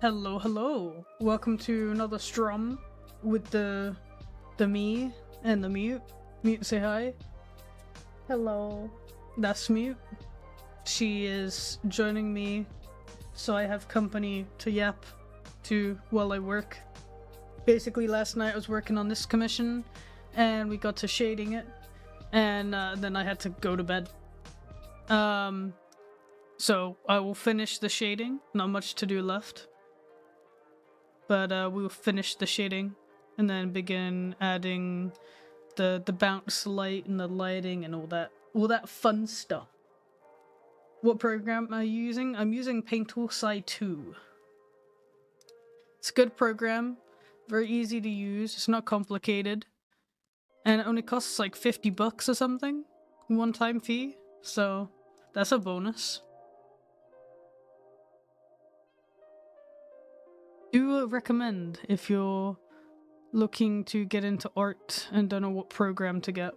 Hello, hello. Welcome to another strum with the me and the mute. Mute, say hi. Hello. That's Mute. She is joining me, so I have company to yap to while I work. Basically, last night I was working on this commission, and we got to shading it, and then I had to go to bed. So I will finish the shading. Not much to do left. But we will finish the shading and then begin adding the bounce light and the lighting and all that fun stuff. What program am I using? I'm using Paint 2. It's a good program, very easy to use, it's not complicated, and it only costs like $50 or something, one-time fee, so that's a bonus. Do recommend if you're looking to get into art and don't know what program to get.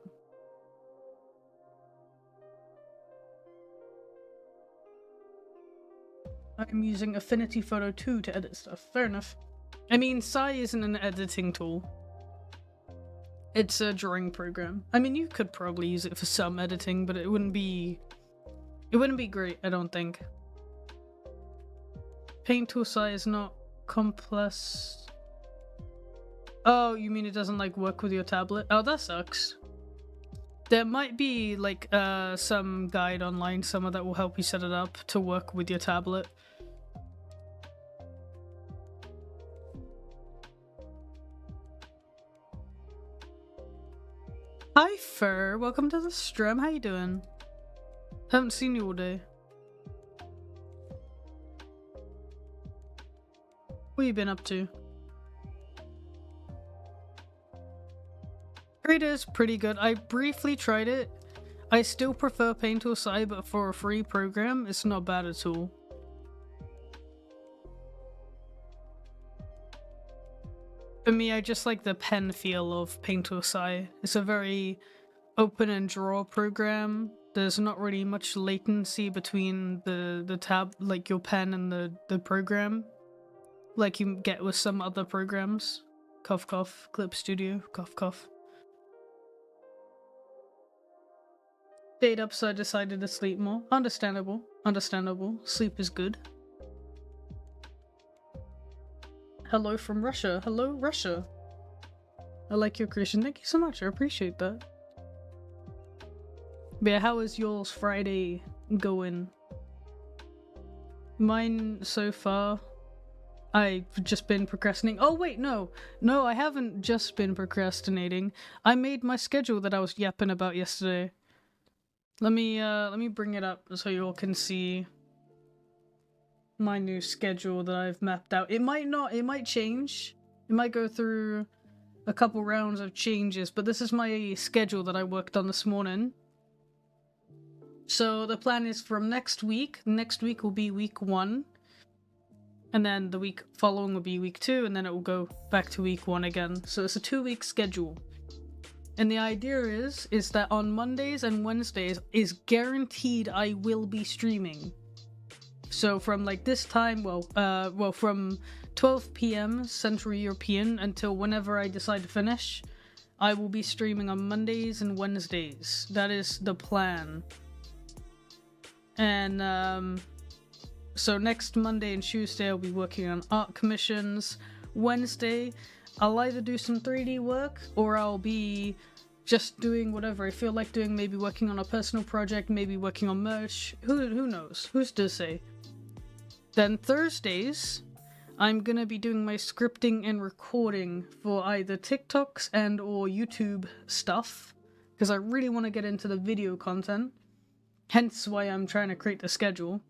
I'm using Affinity Photo 2 to edit stuff. Fair enough. I mean, Sai isn't an editing tool. It's a drawing program. I mean, you could probably use it for some editing, but it wouldn't be great, I don't think. Paint tool Sai is not complex. Oh, you mean it doesn't like work with your tablet? Oh, that sucks. There might be like some guide online somewhere that will help you set it up to work with your tablet. Hi Fur, welcome to the stream. How you doing? Haven't seen you all day. What you been up to? It is pretty good. I briefly tried it. I still prefer Paint or Sai, but for a free program, it's not bad at all. For me, I just like the pen feel of Paint or Sai. It's a very open and draw program. There's not really much latency between the tab, like your pen and the program, like you get with some other programs. Cough cough, Clip Studio, cough cough. Stayed up, so I decided to sleep more. Understandable. Understandable. Sleep is good. Hello from Russia. Hello, Russia. I like your creation. Thank you so much. I appreciate that. But yeah, how is yours Friday going? Mine so far, I've just been procrastinating. Oh wait, no, I haven't just been procrastinating. I made my schedule that I was yapping about yesterday. Let me bring it up so you all can see my new schedule that I've mapped out. It might change. It might go through a couple rounds of changes, but this is my schedule that I worked on this morning. So the plan is from next week. Next week will be week 1. And then the week following will be week 2, and then it will go back to week 1 again. So it's a 2-week schedule. And the idea is that on Mondays and Wednesdays is guaranteed I will be streaming. So from like this time, from 12 p.m. Central European until whenever I decide to finish, I will be streaming on Mondays and Wednesdays. That is the plan. And so next Monday and Tuesday I'll be working on art commissions. Wednesday I'll either do some 3D work or I'll be just doing whatever I feel like doing, maybe working on a personal project, maybe working on merch. Who knows? Who's to say? Then Thursdays, I'm gonna be doing my scripting and recording for either TikToks and or YouTube stuff, because I really want to get into the video content. Hence why I'm trying to create the schedule.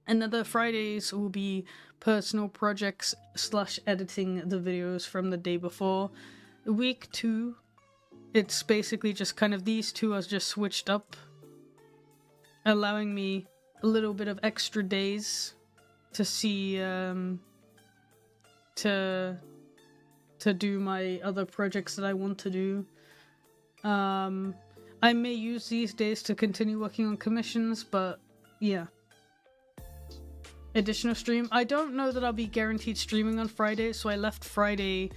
And then the Fridays will be personal projects / editing the videos from the day before. Week 2, it's basically just kind of these two are just switched up, allowing me a little bit of extra days to see, to do my other projects that I want to do. I may use these days to continue working on commissions, but yeah. additional stream. I don't know that I'll be guaranteed streaming on Friday, so I left Friday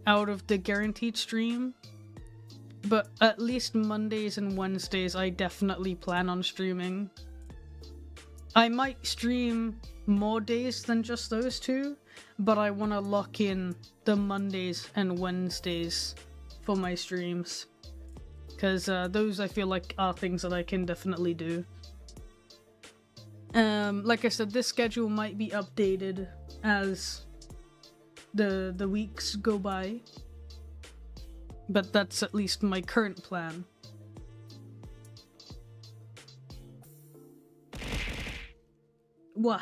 out of the guaranteed stream. But at least Mondays and Wednesdays, I definitely plan on streaming. I might stream more days than just those two, but I want to lock in the Mondays and Wednesdays for my streams. Because those I feel like are things that I can definitely do. Like I said, this schedule might be updated as the weeks go by. But that's at least my current plan. Wah.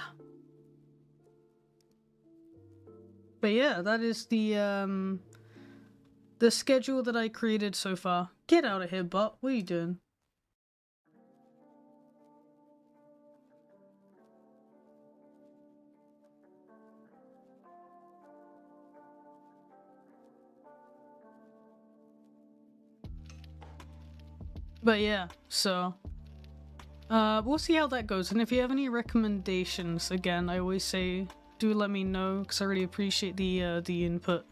But yeah, that is the schedule that I created so far. Get out of here, bot. What are you doing? But yeah, so we'll see how that goes. And if you have any recommendations, again, I always say do let me know because I really appreciate the input.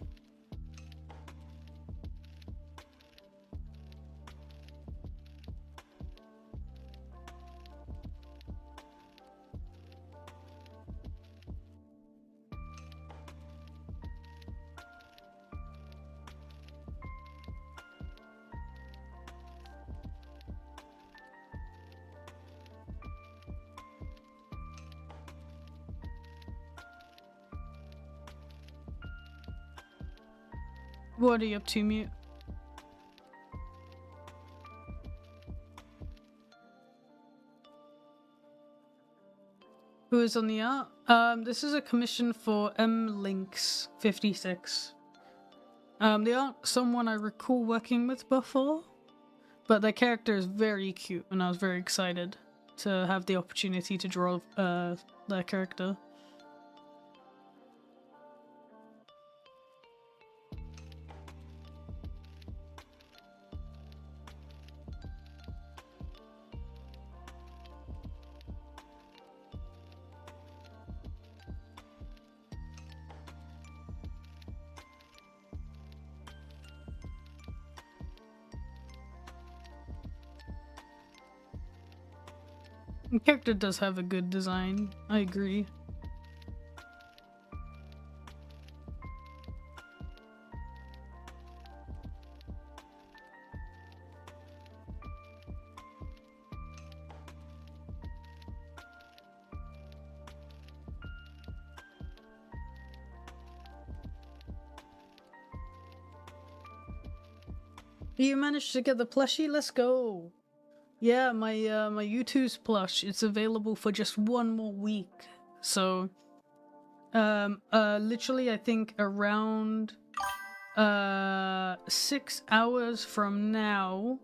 What are you up to, Mute? Who is on the art? This is a commission for mlinks56. They aren't someone I recall working with before, but their character is very cute, and I was very excited to have the opportunity to draw their character. The character does have a good design, I agree. You managed to get the plushie? Let's go! Yeah, my YouTube's plush, it's available for just one more week. So, literally I think around 6 hours from now,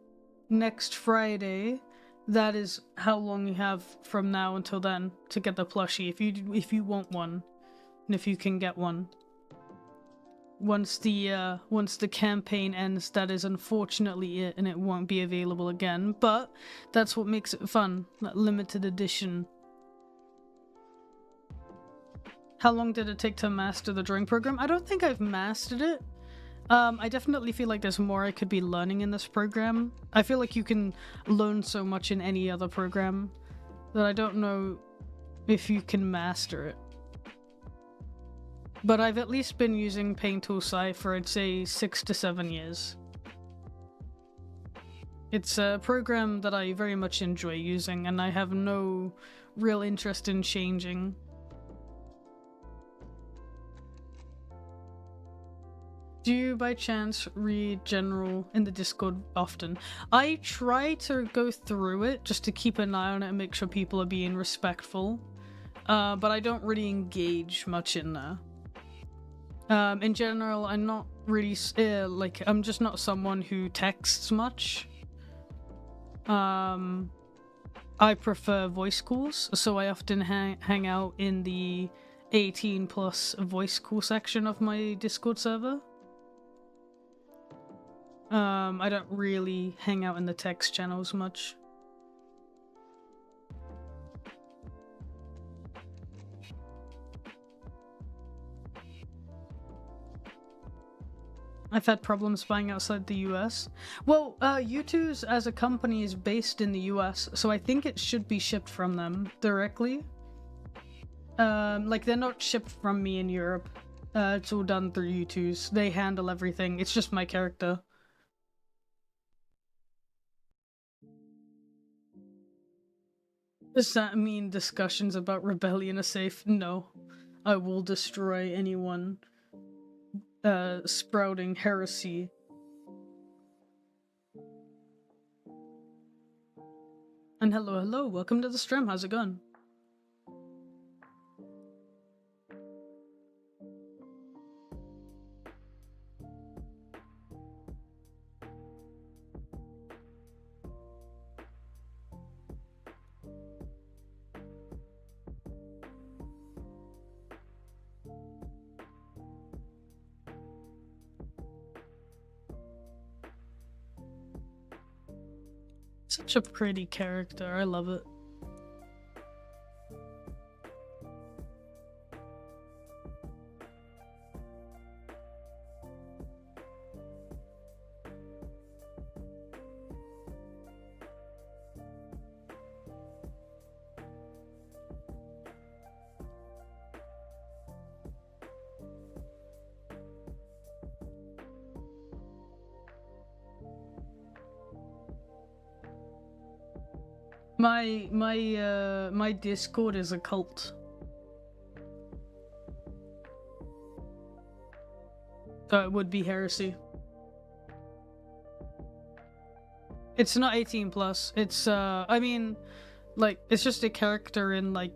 next Friday, that is how long you have from now until then to get the plushie, if you want one, and if you can get one. Once the campaign ends, that is unfortunately it, and it won't be available again. But that's what makes it fun, that limited edition. How long did it take to master the drawing program? I don't think I've mastered it. I definitely feel like there's more I could be learning in this program. I feel like you can learn so much in any other program that I don't know if you can master it. But I've at least been using Paint Tool Sci for, I'd say, 6 to 7 years. It's a program that I very much enjoy using, and I have no real interest in changing. Do you, by chance, read General in the Discord often? I try to go through it just to keep an eye on it and make sure people are being respectful. But I don't really engage much in there. In general, I'm not really, I'm just not someone who texts much. I prefer voice calls, so I often hang out in the 18+ voice call section of my Discord server. I don't really hang out in the text channels much. I've had problems buying outside the US. Well, U2's as a company is based in the US, so I think it should be shipped from them directly. Like, they're not shipped from me in Europe. It's all done through U2's. They handle everything. It's just my character. Does that mean discussions about rebellion are safe? No. I will destroy anyone sprouting heresy. And hello, welcome to the stream. How's it going? Such a pretty character. I love it. My Discord is a cult. So it would be heresy. It's not 18 plus. It's I mean, like, it's just a character in, like,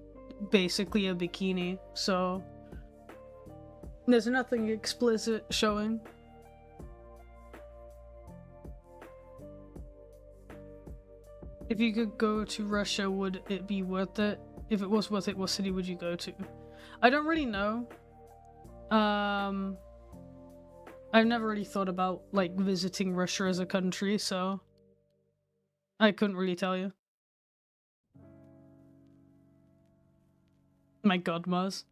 basically a bikini, so there's nothing explicit showing. If you could go to Russia, would it be worth it? If it was worth it, what city would you go to? I don't really know. I've never really thought about, like, visiting Russia as a country, so I couldn't really tell you. My god, Mars.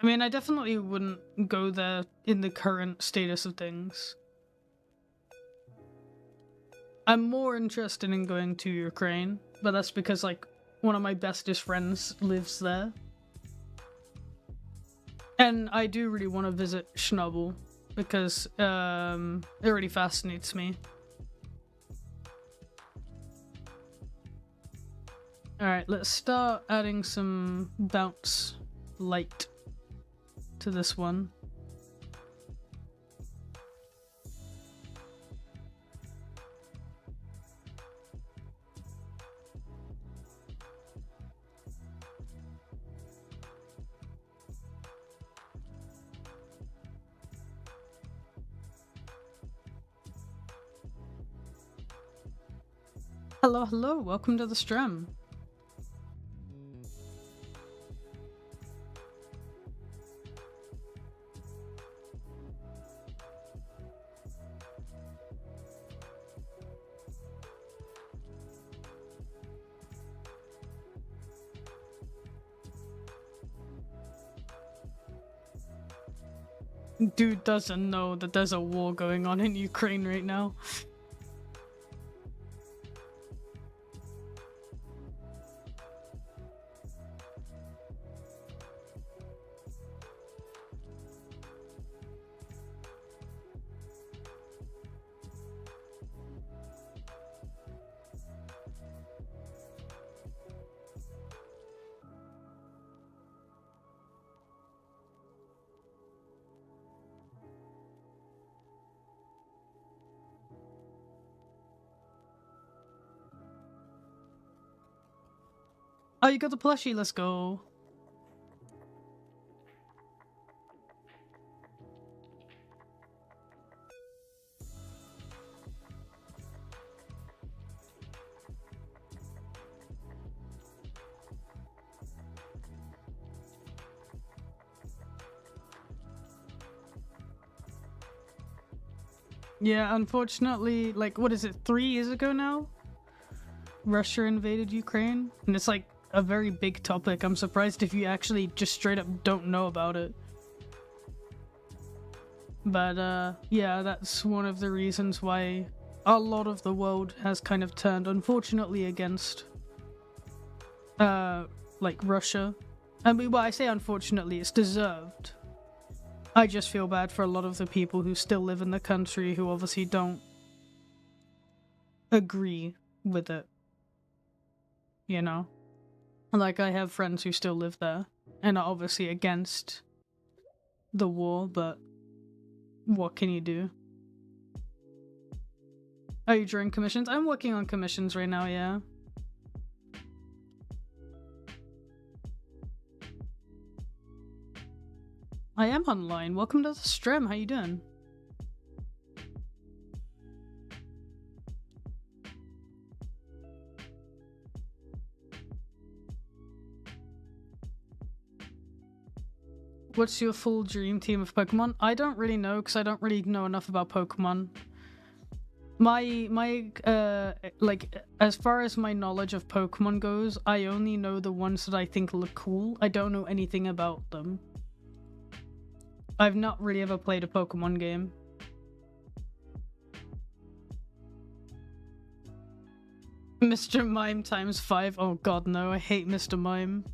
I mean, I definitely wouldn't go there in the current status of things. I'm more interested in going to Ukraine, but that's because, like, one of my bestest friends lives there. And I do really want to visit Chernobyl, because it really fascinates me. Alright, let's start adding some bounce light to this one. Hello, welcome to the stream. Dude doesn't know that there's a war going on in Ukraine right now. Oh, you got the plushie, let's go. Yeah, unfortunately, like, what is it, 3 years ago now? Russia invaded Ukraine, and it's like a very big topic. I'm surprised if you actually just straight up don't know about it. But yeah, that's one of the reasons why a lot of the world has kind of turned, unfortunately, against like Russia. I mean, well, I say unfortunately, it's deserved. I just feel bad for a lot of the people who still live in the country who obviously don't agree with it. You know? Like, I have friends who still live there and are obviously against the war, but what can you do? Are you drawing commissions? I'm working on commissions right now, yeah. I am online. Welcome to the stream. How you doing? What's your full dream team of Pokemon? I don't really know because I don't really know enough about Pokemon. My like, as far as my knowledge of Pokemon goes, I only know the ones that I think look cool. I don't know anything about them. I've not really ever played a Pokemon game. Mr. Mime times 5? Oh god, no, I hate Mr. Mime.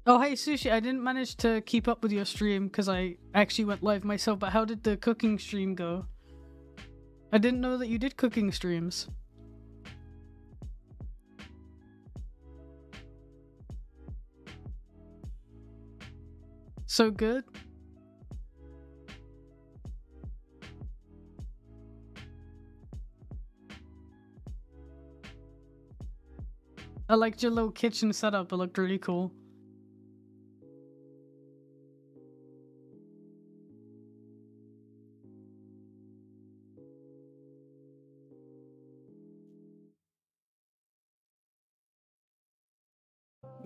Oh, hey, Sushi, I didn't manage to keep up with your stream because I actually went live myself, but how did the cooking stream go? I didn't know that you did cooking streams. So good? I liked your little kitchen setup, it looked really cool.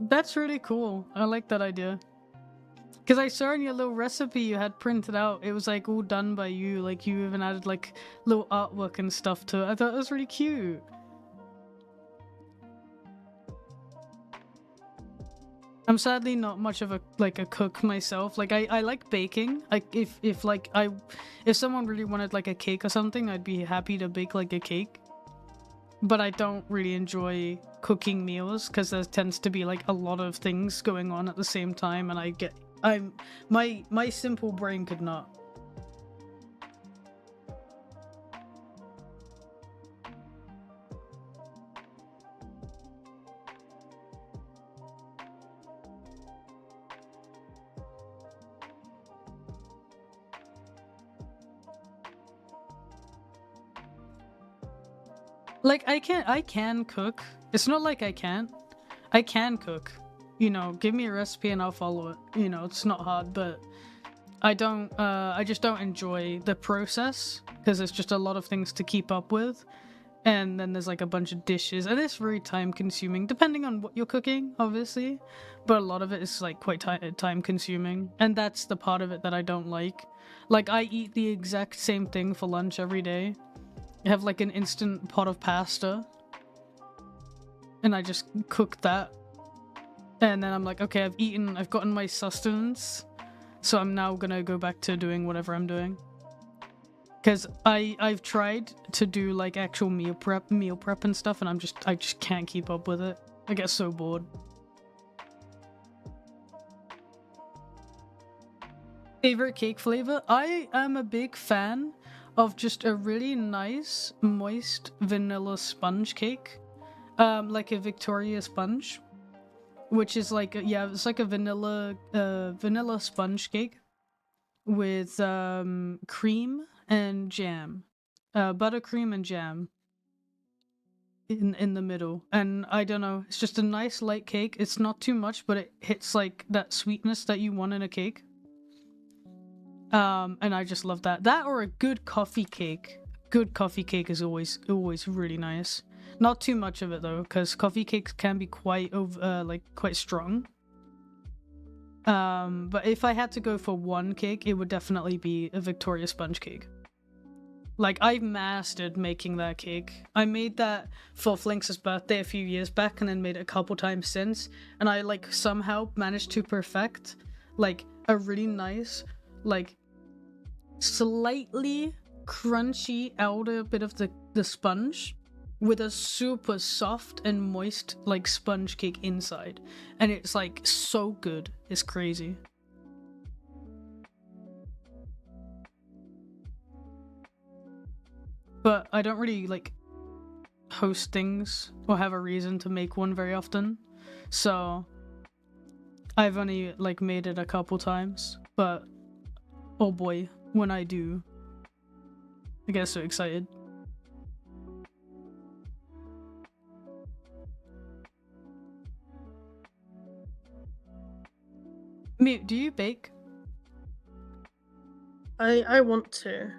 That's really cool. I like that idea. Because I saw in your little recipe you had printed out, it was like all done by you, like you even added like little artwork and stuff to it. I thought it was really cute. I'm sadly not much of a cook myself. Like I like baking. Like if someone really wanted like a cake or something, I'd be happy to bake like a cake. But I don't really enjoy cooking meals because there tends to be like a lot of things going on at the same time, and my simple brain could not. Like I can cook. It's not like I can't. I can cook. You know, give me a recipe and I'll follow it. You know, it's not hard, but I just don't enjoy the process because there's just a lot of things to keep up with. And then there's like a bunch of dishes, and it's very time consuming depending on what you're cooking, obviously, but a lot of it is like quite time consuming, and that's the part of it that I don't like. Like I eat the exact same thing for lunch every day. I have like an instant pot of pasta and I just cook that, and then I'm like, okay, I've gotten my sustenance, so I'm now gonna go back to doing whatever I'm doing. Because I've tried to do like actual meal prep and stuff, and I just can't keep up with it. I get so bored. Favorite cake flavor? I am a big fan of just a really nice moist vanilla sponge cake, like a Victoria sponge, which is like it's like a vanilla sponge cake with cream and jam, buttercream and jam in the middle. And I don't know, it's just a nice light cake. It's not too much, but it hits like that sweetness that you want in a cake. And I just love that. That or a good coffee cake. Good coffee cake is always really nice. Not too much of it though, because coffee cakes can be quite quite strong. But if I had to go for one cake, it would definitely be a Victoria sponge cake. Like, I've mastered making that cake. I made that for Flinks' birthday a few years back and then made it a couple times since. And I, like, somehow managed to perfect, like, a really nice, like, slightly crunchy outer bit of the sponge with a super soft and moist, like, sponge cake inside. And it's, like, so good. It's crazy. But I don't really, like, host things or have a reason to make one very often. So I've only, like, made it a couple times. But, oh boy, when I do, I get so excited. Mute, do you bake? I want to.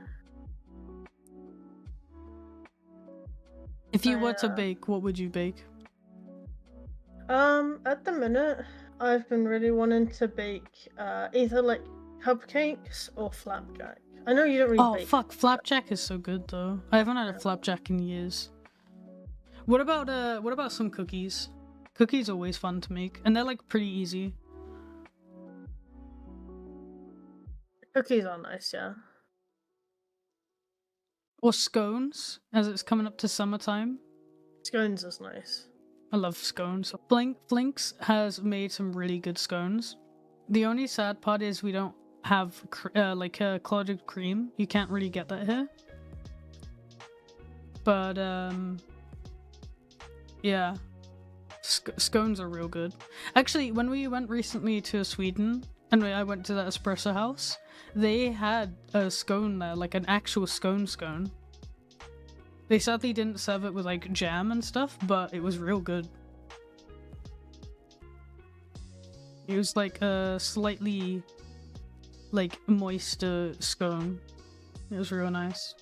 If you were to bake, what would you bake? At the minute, I've been really wanting to bake either like cupcakes or flapjack. I know you don't really bake. Oh fuck, flapjack is so good though. I haven't had a flapjack in years. What about some cookies? Cookies are always fun to make, and they're like pretty easy. Cookies are nice, yeah. Or scones, as it's coming up to summertime. Scones is nice. I love scones. Flinks has made some really good scones. The only sad part is we don't have like clotted cream. You can't really get that here. But yeah, scones are real good. Actually, when we went recently to Sweden and I went to that espresso house, they had a scone there, like an actual scone. They sadly didn't serve it with like jam and stuff, but it was real good. It was like a slightly like moister scone. It was real nice.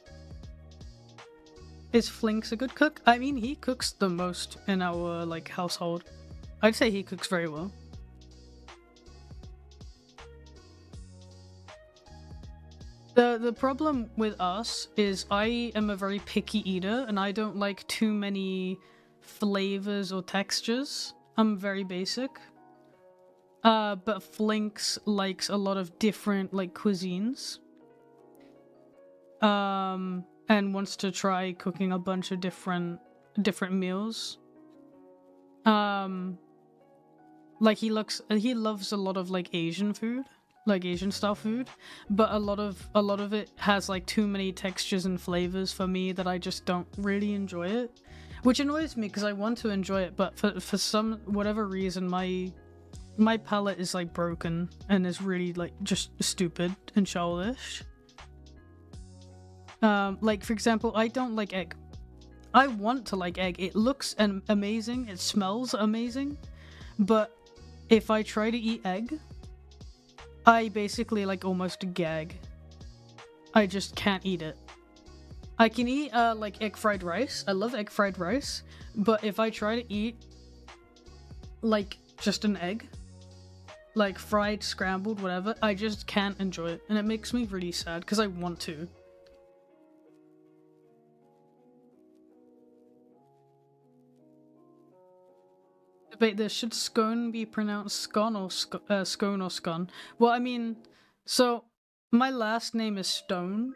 Is Flinks a good cook? I mean, he cooks the most in our like household. I'd say he cooks very well. The problem with us is I am a very picky eater and I don't like too many flavors or textures. I'm very basic. But Flinks likes a lot of different like cuisines. And wants to try cooking a bunch of different meals. Like he loves a lot of like Asian food. Like Asian style food, but a lot of it has like too many textures and flavors for me that I just don't really enjoy it, which annoys me because I want to enjoy it, but for some whatever reason my palate is like broken and is really like just stupid and childish. Like for example, I don't like egg. I want to like egg. It looks amazing, it smells amazing, but if I try to eat egg, I basically like almost gag. I just can't eat it. I can eat like egg fried rice. I love egg fried rice, but if I try to eat like just an egg, like fried, scrambled, whatever, I just can't enjoy it, and it makes me really sad because I want to. Debate this: should scone be pronounced scone or scone or scone? Well, I mean, so my last name is Stone,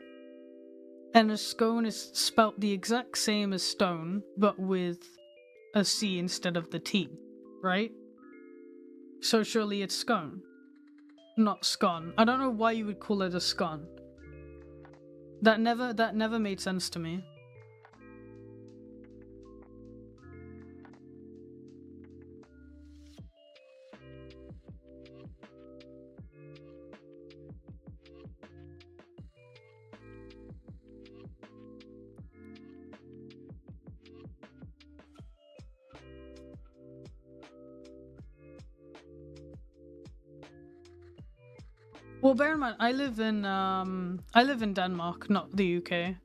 and a scone is spelt the exact same as stone, but with a C instead of the T, right? So surely it's scone, not scone. I don't know why you would call it a scone. That never made sense to me. Well, bear in mind, I live in Denmark, not the UK.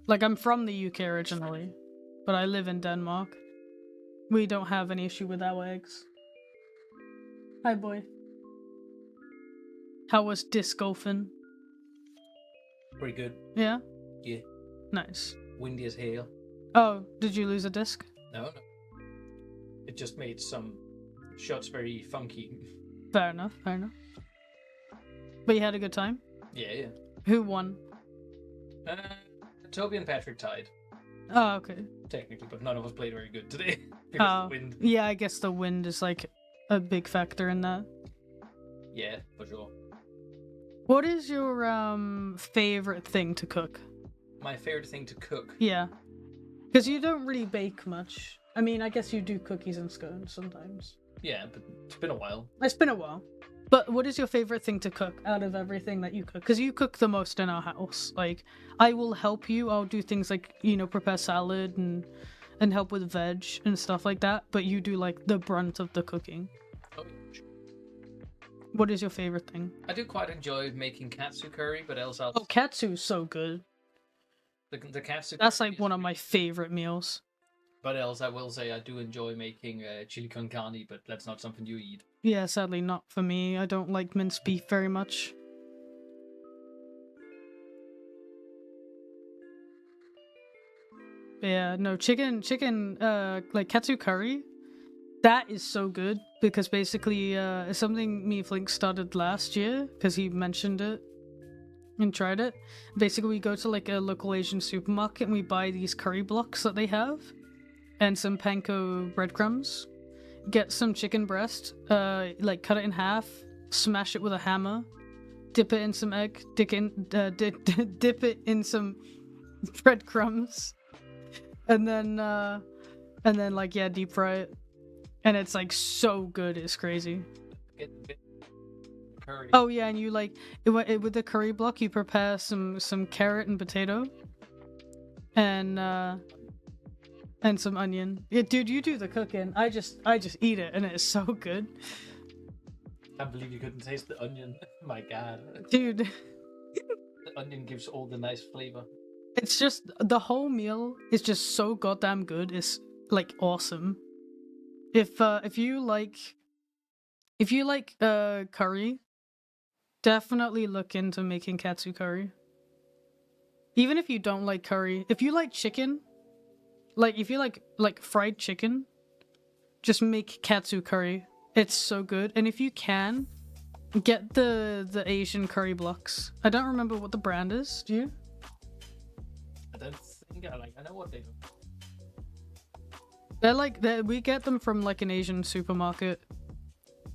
Like, I'm from the UK originally, but I live in Denmark. We don't have any issue with our eggs. Hi, boy. How was disc golfing? Pretty good. Yeah? Yeah. Nice. Windy as hell. Oh, did you lose a disc? No. It just made some shots very funky. Fair enough. But you had a good time? Yeah. Who won? Toby and Patrick tied. Oh, okay. Technically, but none of us played very good today. because Oh, of the wind. yeah, I guess the wind is like a big factor in that. Yeah, for sure. What is your favorite thing to cook? My favorite thing to cook. Yeah. Because you don't really bake much. I mean, I guess you do cookies and scones sometimes. Yeah, but it's been a while. It's been a while. But what is your favorite thing to cook out of everything that you cook? Because you cook the most in our house. Like, I will help you. I'll do things like, prepare salad and help with veg and stuff like that. But you do, like, the brunt of the cooking. Oh, What is your favorite thing? I do quite enjoy making katsu curry, but else I'll... Oh, katsu's so good. The katsu That's curry like is one of really my favorite meals. But else I will say I do enjoy making chili con carne, but that's not something you eat. Yeah, sadly not for me. I don't like minced beef very much. Yeah, no, chicken, like katsu curry, that is so good because basically it's something me and Flink started last year because he mentioned it and tried it. Basically, we go to like a local Asian supermarket and we buy these curry blocks that they have and some panko breadcrumbs. Get some chicken breast, like cut it in half, smash it with a hammer, dip it in some egg, dip it in some breadcrumbs, and then like deep fry it, and it's like so good, it's crazy. Curry. Oh yeah, and you like with the curry block, you prepare some carrot and potato, and some onion. Yeah, dude, you do the cooking. I just eat it, and it's so good. I can't believe you couldn't taste the onion. My God, dude. The onion gives all the nice flavor. It's just the whole meal is just so goddamn good. It's like awesome. If you like curry, definitely look into making katsu curry. Even if you don't like curry, if you like chicken. Like, if you like fried chicken, just make katsu curry. It's so good. And if you can, get the Asian curry blocks. I don't remember what the brand is. Do you? I don't think I know what they do. They're like we get them from like an Asian supermarket,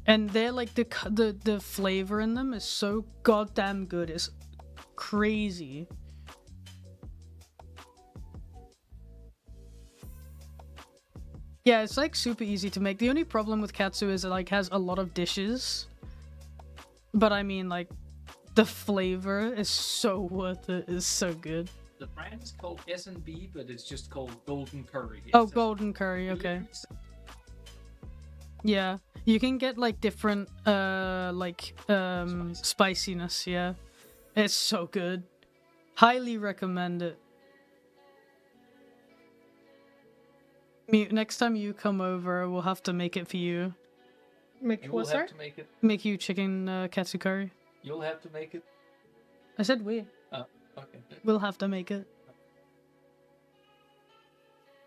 and they're like the flavor in them is so goddamn good. It's crazy. Yeah, it's like super easy to make. The only problem with katsu is it like has a lot of dishes. But I mean, like, the flavor is so worth it. It's so good. The brand is called S&B, but it's just called Golden Curry. Oh, Golden Curry, okay. Yeah. You can get like different spiciness, yeah. It's so good. Highly recommend it. Next time you come over, we'll have to make it for you. Make You what, will sir? have to make it. Make you chicken katsu curry. You'll have to make it. I said we. Oh, okay. We'll have to make it.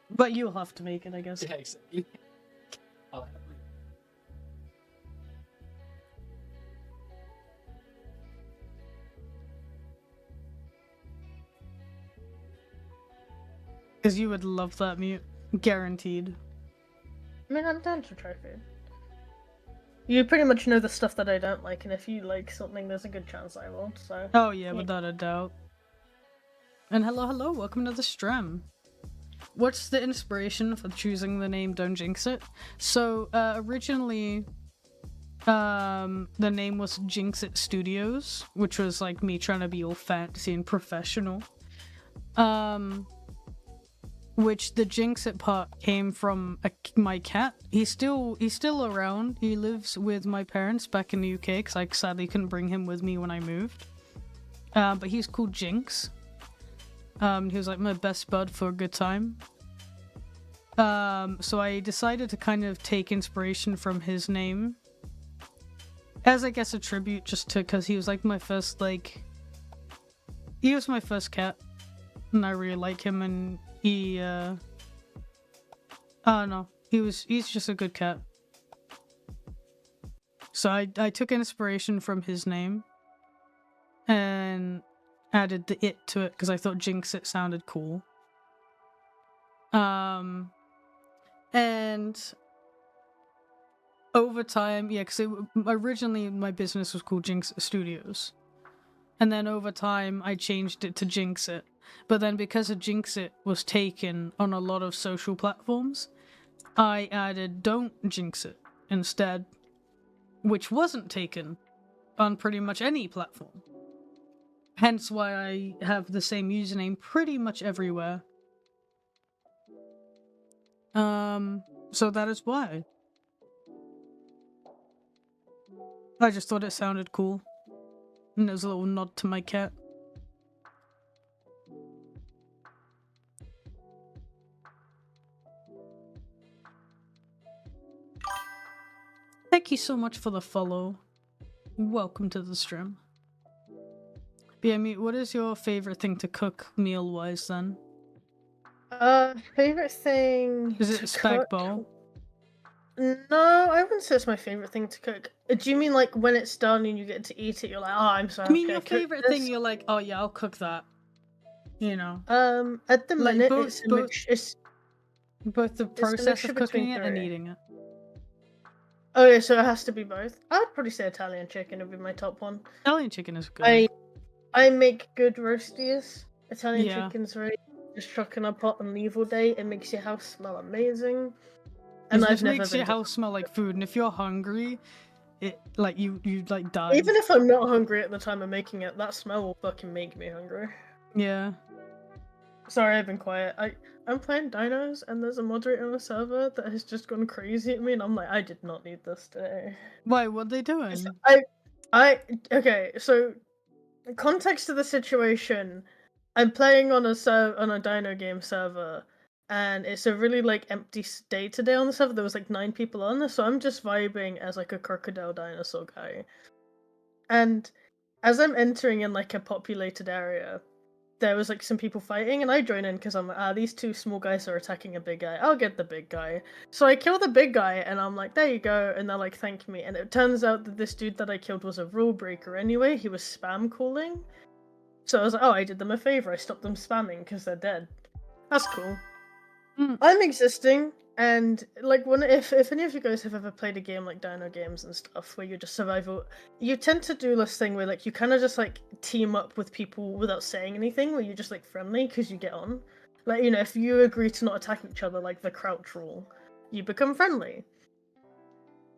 But you'll have to make it, I guess. Yeah, exactly. I'll have it. Because you would love that mute. Guaranteed. I mean, I'm down to try food. You pretty much know the stuff that I don't like, and if you like something, there's a good chance I will, so... Oh yeah, without a doubt. And hello, welcome to the stream. What's the inspiration for choosing the name Don't Jinx It? So, originally, the name was Jinx It Studios, which was like me trying to be all fancy and professional. Which the Jinx It part came from my cat. He's still around. He lives with my parents back in the UK because I sadly couldn't bring him with me when I moved. But he's called Jinx. He was like my best bud for a good time. So I decided to kind of take inspiration from his name as I guess a tribute, just to because he was like my first he was my first cat, and I really like him, and he I don't know, he's just a good cat. So I took inspiration from his name and added the it to it because I thought Jinx it sounded cool. And over time, yeah, because originally my business was called Jinx Studios, and then over time I changed it to Jinx It. But then because of Jinx It was taken on a lot of social platforms, I added Don't Jinx It instead, which wasn't taken on pretty much any platform. Hence why I have the same username pretty much everywhere. So that is why. I just thought it sounded cool. And it was a little nod to my cat. Thank you so much for the follow. Welcome to the stream. Yeah, what is your favorite thing to cook meal-wise then? Favorite thing Is it to spag cook? bowl? No, I wouldn't say it's my favorite thing to cook. Do you mean like when it's done and you get to eat it, you're like, oh, I'm so I mean, happy I your cooked favorite this? thing, you're like, oh yeah, I'll cook that. You know? At the Like, minute, both- it's a both- mixture. Both the a process mixture of cooking between it and three. eating it. Oh yeah, so it has to be both. I'd probably say Italian chicken would be my top one. Italian chicken is good. I make good roasties. Italian Yeah. chicken's very just chuck in a pot and leave all day. It makes your house smell amazing. And It I've just never makes been your house smell like food, and if you're hungry, it like you like die. Even if I'm not hungry at the time of making it, that smell will fucking make me hungry. Yeah. Sorry, I've been quiet. I'm playing Dinos, and there's a moderator on the server that has just gone crazy at me, and I'm like, I did not need this today. Why? What are they doing? Okay, so context to the situation. I'm playing on a Dino game server, and it's a really like empty day today on the server. There was like 9 people on there, so I'm just vibing as like a crocodile dinosaur guy. And as I'm entering in like a populated area, there was like some people fighting, and I join in because I'm like, these 2 small guys are attacking a big guy. I'll get the big guy. So I kill the big guy, and I'm like, there you go, and they're like, thank me. And it turns out that this dude that I killed was a rule breaker anyway. He was spam calling. So I was like, oh, I did them a favor. I stopped them spamming because they're dead. That's cool. I'm existing, and like if any of you guys have ever played a game like Dino games and stuff where you're just survival, you tend to do this thing where like you kind of just like team up with people without saying anything, where you're just like friendly because you get on. Like, you know, if you agree to not attack each other, like the crouch rule, you become friendly.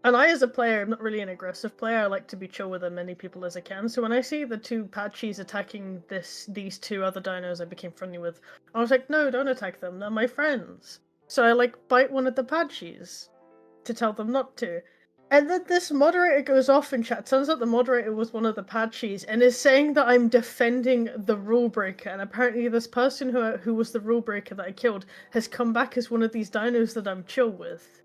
And I, as a player, I'm not really an aggressive player. I like to be chill with as many people as I can. So when I see the 2 Patchies attacking these 2 other dinos I became friendly with, I was like, no, don't attack them. They're my friends. So I like bite one of the Patchies to tell them not to. And then this moderator goes off in chat. Turns out the moderator was one of the Patchies and is saying that I'm defending the rule breaker. And apparently this person who was the rule breaker that I killed has come back as one of these dinos that I'm chill with.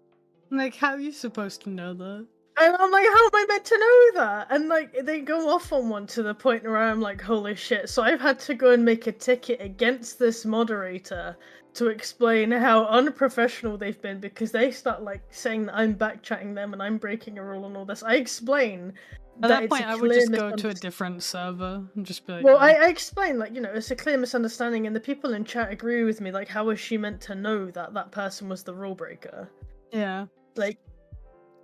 Like, how are you supposed to know that? And I'm like, how am I meant to know that? And like, they go off on one to the point where I'm like, holy shit. So I've had to go and make a ticket against this moderator to explain how unprofessional they've been, because they start like saying that I'm backchatting them and I'm breaking a rule and all this. I explain At that it's point, a I would clear just go to a different server and just be like, Well, "Oh." I explain, like, you know, it's a clear misunderstanding, and the people in chat agree with me. Like, how was she meant to know that that person was the rule breaker? Yeah. Like,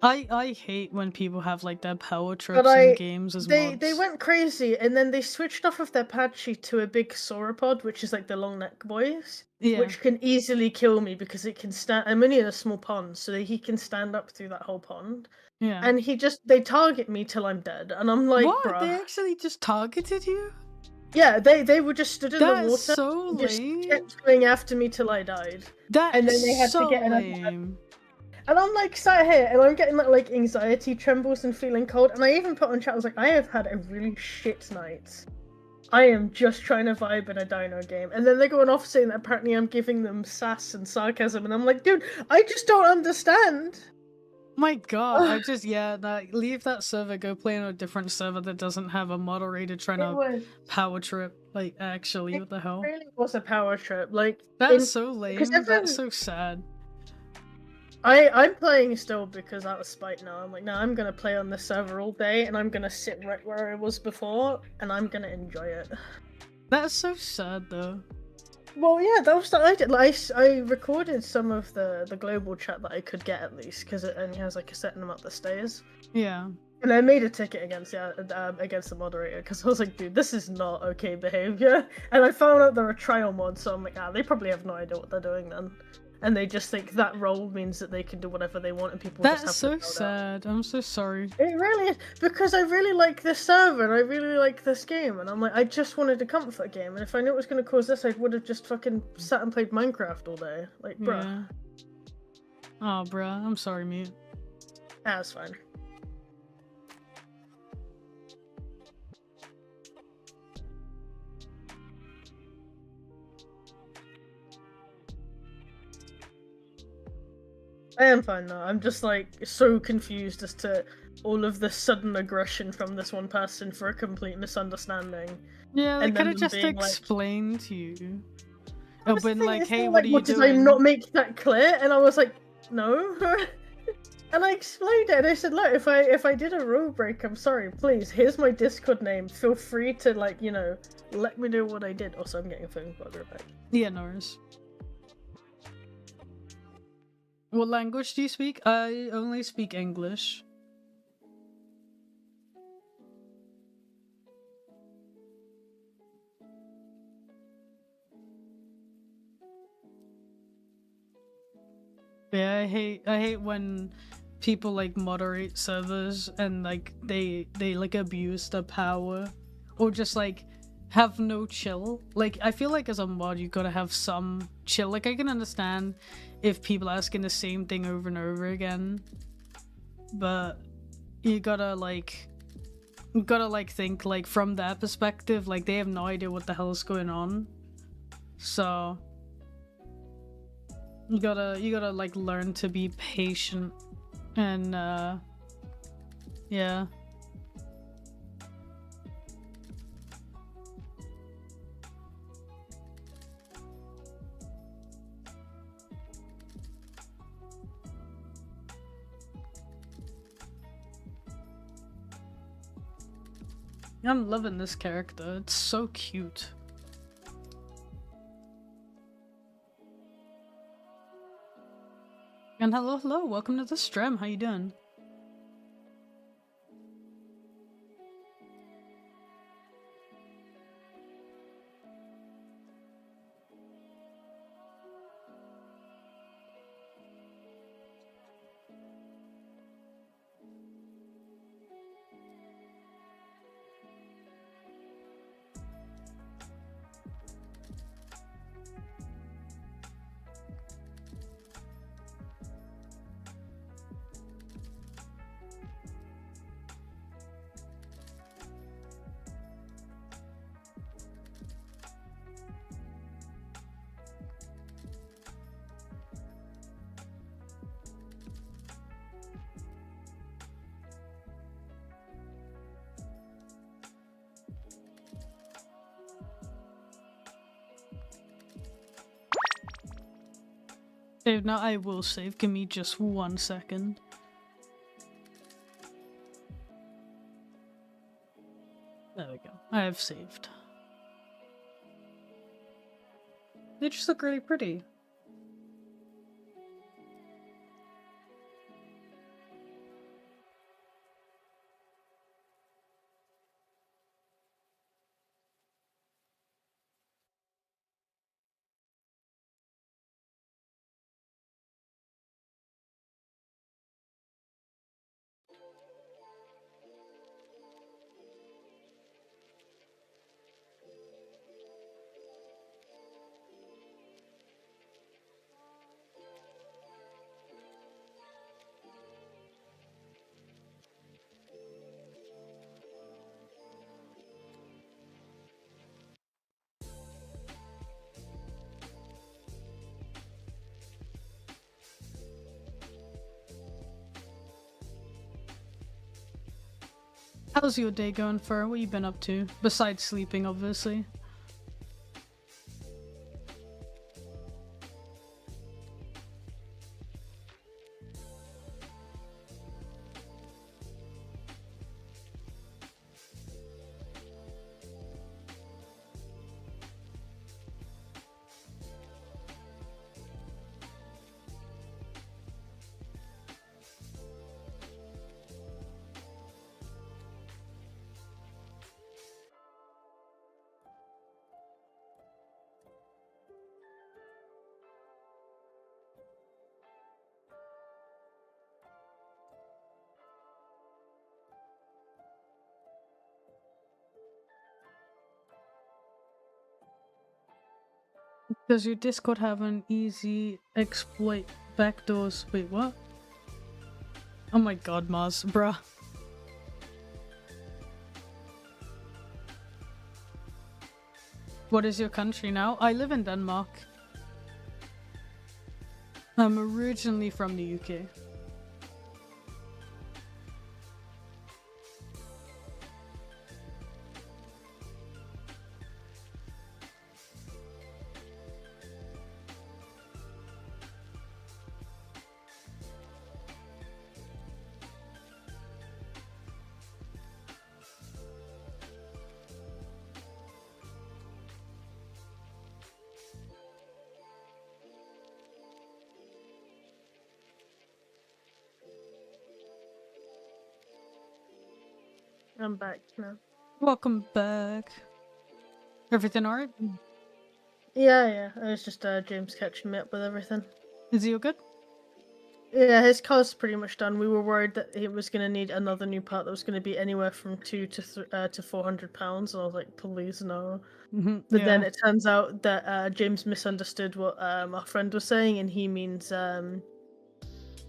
I hate when people have like their power trips in games as mods. they went crazy, and then they switched off of their Patchy to a big sauropod, which is like the long neck boys, Yeah. which can easily kill me because it can stand. I'm only in a small pond, so he can stand up through that whole pond. Yeah. And they target me till I'm dead, and I'm like, what? bruh. They actually just targeted you? Yeah, they were just stood in the water, That's so just lame. kept going after me till I died. That And then is they had to so get another- lame. And I'm like sat here, and I'm getting like anxiety trembles and feeling cold. And I even put on chat, I was like, I have had a really shit night. I am just trying to vibe in a Dino game. And then they're going off saying that apparently I'm giving them sass and sarcasm. And I'm like, dude, I just don't understand. My god, leave that server, go play on a different server that doesn't have a moderator trying It to was. power trip. Like, actually, It what the hell? really was a power trip. Like That's so because lame. That's so sad. I'm playing still because out of spite now. I'm like, no, I'm gonna play on this server all day, and I'm gonna sit right where I was before, and I'm gonna enjoy it. That's so sad, though. Well, yeah, that was what I did. Like, I recorded some of the global chat that I could get at least, because it only has like a certain amount that stays. Yeah. And I made a ticket against the moderator because I was like, dude, this is not okay behavior. And I found out there are trial mods, so I'm like, they probably have no idea what they're doing then, and they just think that role means that they can do whatever they want, and people just have That's to so bow down. sad. I'm so sorry. It really is, because I really like this server and I really like this game, and I'm like, I just wanted a comfort game, and if I knew it was going to cause this, I would have just fucking sat and played Minecraft all day. Like, bruh. Yeah. Oh, bruh. I'm sorry, mate. That's fine. I am fine now. I'm just like so confused as to all of the sudden aggression from this one person for a complete misunderstanding. Yeah, they And could then have just being like- explained to you. But Or that's the been thing, like, it's hey, not what like, are you did I doing? not make that clear? And I was like, no. And I explained it, and I said, look, if I did a rule break, I'm sorry, please, here's my Discord name. Feel free to, like, you know, let me know what I did. Also, I'm getting a phone call back. Yeah, no worries. What language do you speak? I only speak English. Yeah, I hate when people like moderate servers and like they like abuse the power or just like have no chill. Like I feel like as a mod you gotta have some chill. Like I can understand if people are asking the same thing over and over again, but you gotta think like from their perspective, like they have no idea what the hell is going on. So you gotta like learn to be patient and yeah. I'm loving this character. It's so cute. And hello, welcome to the stream. How you doing? Save now. I will save. Give me just 1 second. There we go. I have saved. They just look really pretty. How's your day going, Fur? What you been up to? Besides sleeping, obviously. Does your Discord have an easy exploit backdoors? Wait, what? Oh my god, Mars, bruh. What is your country now? I live in Denmark. I'm originally from the UK. I'm back now. Welcome back. Everything alright? Yeah. It was just James catching me up with everything. Is he all good? Yeah, his car's pretty much done. We were worried that he was going to need another new part that was going to be anywhere from to £400, and I was like, please no. But then it turns out that James misunderstood what our friend was saying, and he means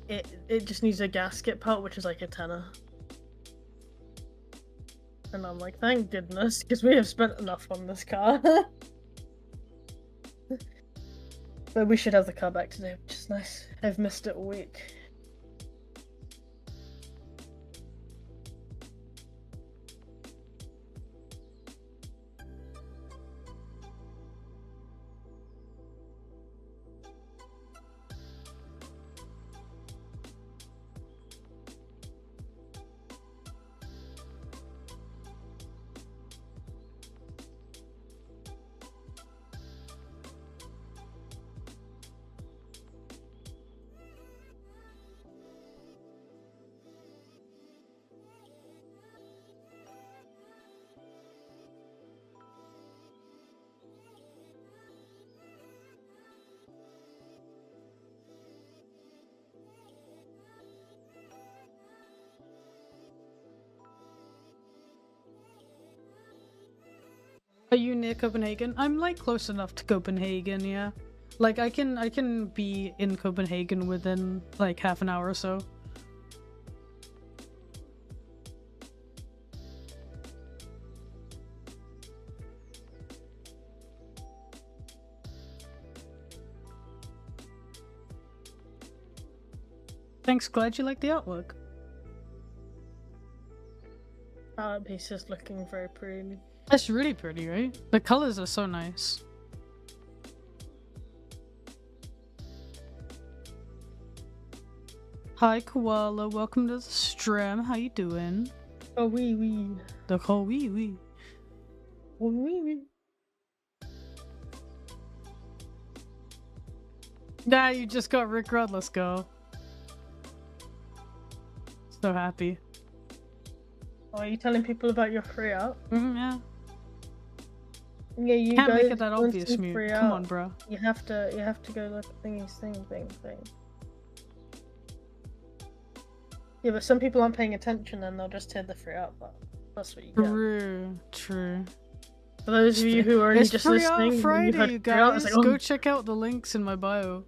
it just needs a gasket part, which is like a tenner. And I'm like, thank goodness, because we have spent enough on this car. But we should have the car back today, which is nice. I've missed it all week. Are you near Copenhagen? I'm like close enough to Copenhagen, yeah. Like I can be in Copenhagen within like half an hour or so. Thanks, glad you like the artwork. Art piece is looking very pretty. That's really pretty, right? The colors are so nice. Hi Koala, welcome to the stream. How you doing? Oh wee. The whole wee. Oh wee. Nah, you just got Rickrolled, let's go. So happy. Oh, are you telling people about your free out? Yeah. Yeah, you Can't guys make it that want obvious, some mute. free Come out. on, bro. You have to go look at thing. Yeah, but some people aren't paying attention and they'll just hear the free out part. That's what you get. True. For those of you who are only It's just free listening, out Friday, and you you've had free out, guys. it's like, Go oh, check out the links in my bio.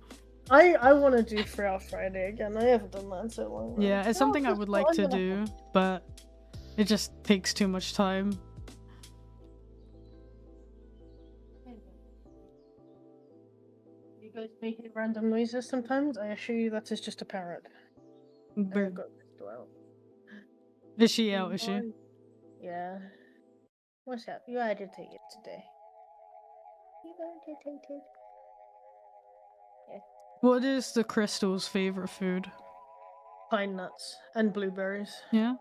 I want to do free out Friday again. I haven't done that in so long. Now. Yeah, it's something I would like to do, but it just takes too much time. You guys may hear random noises sometimes. I assure you that is just a parrot. I've got this out. Is she out? Is she? Yeah. What's up? You agitated today. You agitated. What is the Crystal's favorite food? Pine nuts and blueberries Yeah.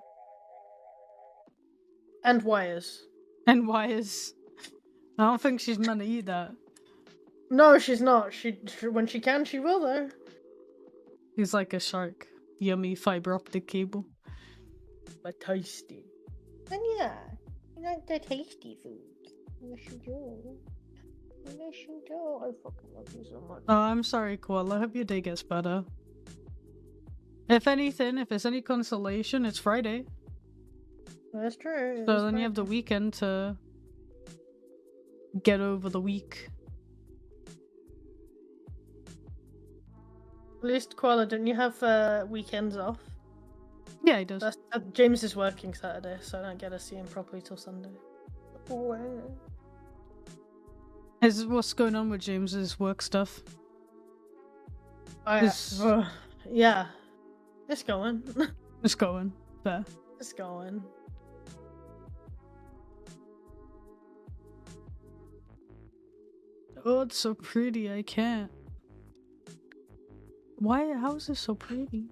and wires. And why is... I don't think she's meant to eat that. No, she's not. She when she can, she will though. He's like a shark. Yummy fiber optic cable. But tasty. And yeah, you like the tasty food. Yes, you do. Yes, you do. I fucking love you so much. Oh, I'm sorry, Koala. I hope your day gets better. If anything, if it's any consolation, it's Friday. That's true. So then you have the weekend to get over the week. At least, Koala, don't you have weekends off? Yeah, he does. James is working Saturday, so I don't get to see him properly till Sunday. Is what's going on with James's work stuff? Yeah. It's going. It's going. Fair. It's going. Oh, it's so pretty. I can't. Why? How is this so pretty?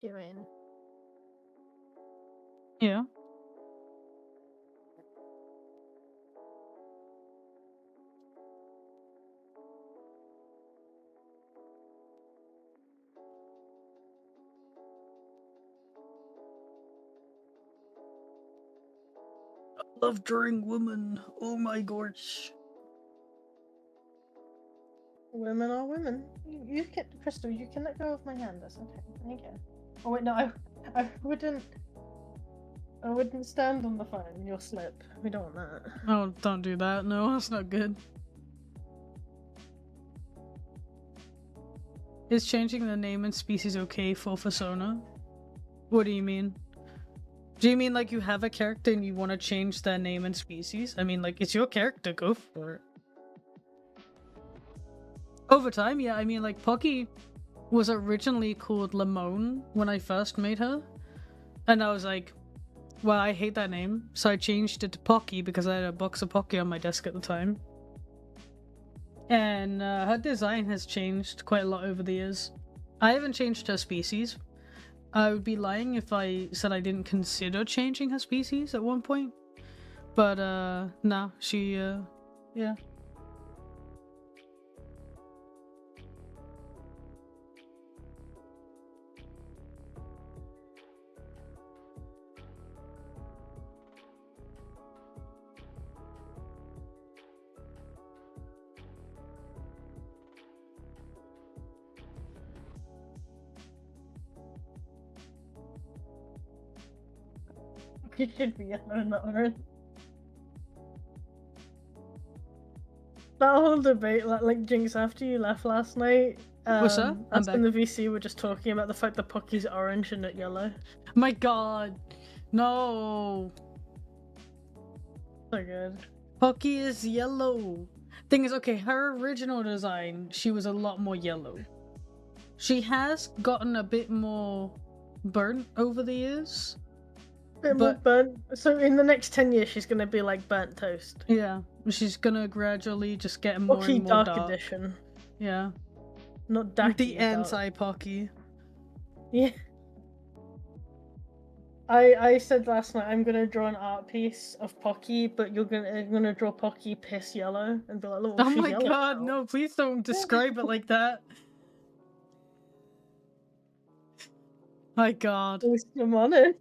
Doing. Yeah. I love drawing women. Oh my gosh. Women are women. You can, Crystal. You can let go of my hand. That's okay. Thank you. Oh wait, no, I wouldn't. I wouldn't stand on the phone. You'll slip. We don't want that. Oh, don't do that. No, that's not good. Is changing the name and species okay for Persona? What do you mean? Do you mean like you have a character and you want to change their name and species? I mean, like, it's your character, go for it. Over time, yeah, I mean, like, Pocky was originally called Limone when I first made her. And I was like, well, I hate that name. So I changed it to Pocky because I had a box of Pocky on my desk at the time. And her design has changed quite a lot over the years. I haven't changed her species. I would be lying if I said I didn't consider changing her species at one point. But, nah, she, yeah. You should be yellow, not orange. That whole debate, like Jinx, after you left last night, What's that? I'm us back. and the VC were just talking about the fact that Pocky's orange and not yellow. My god. No. So good. Pocky is yellow. Thing is, okay, her original design, she was a lot more yellow. She has gotten a bit more burnt over the years. Bit more burnt. So in the next 10 years, she's gonna be like burnt toast. Yeah, she's gonna gradually just get more Pocky and more Dark Edition. Yeah. Not dark. The anti-Pocky. Yeah. I said last night I'm gonna draw an art piece of Pocky, but you're gonna draw Pocky piss yellow and be like, look, Oh she's my yellow god, now. no, please don't describe it like that. My god. Come on in.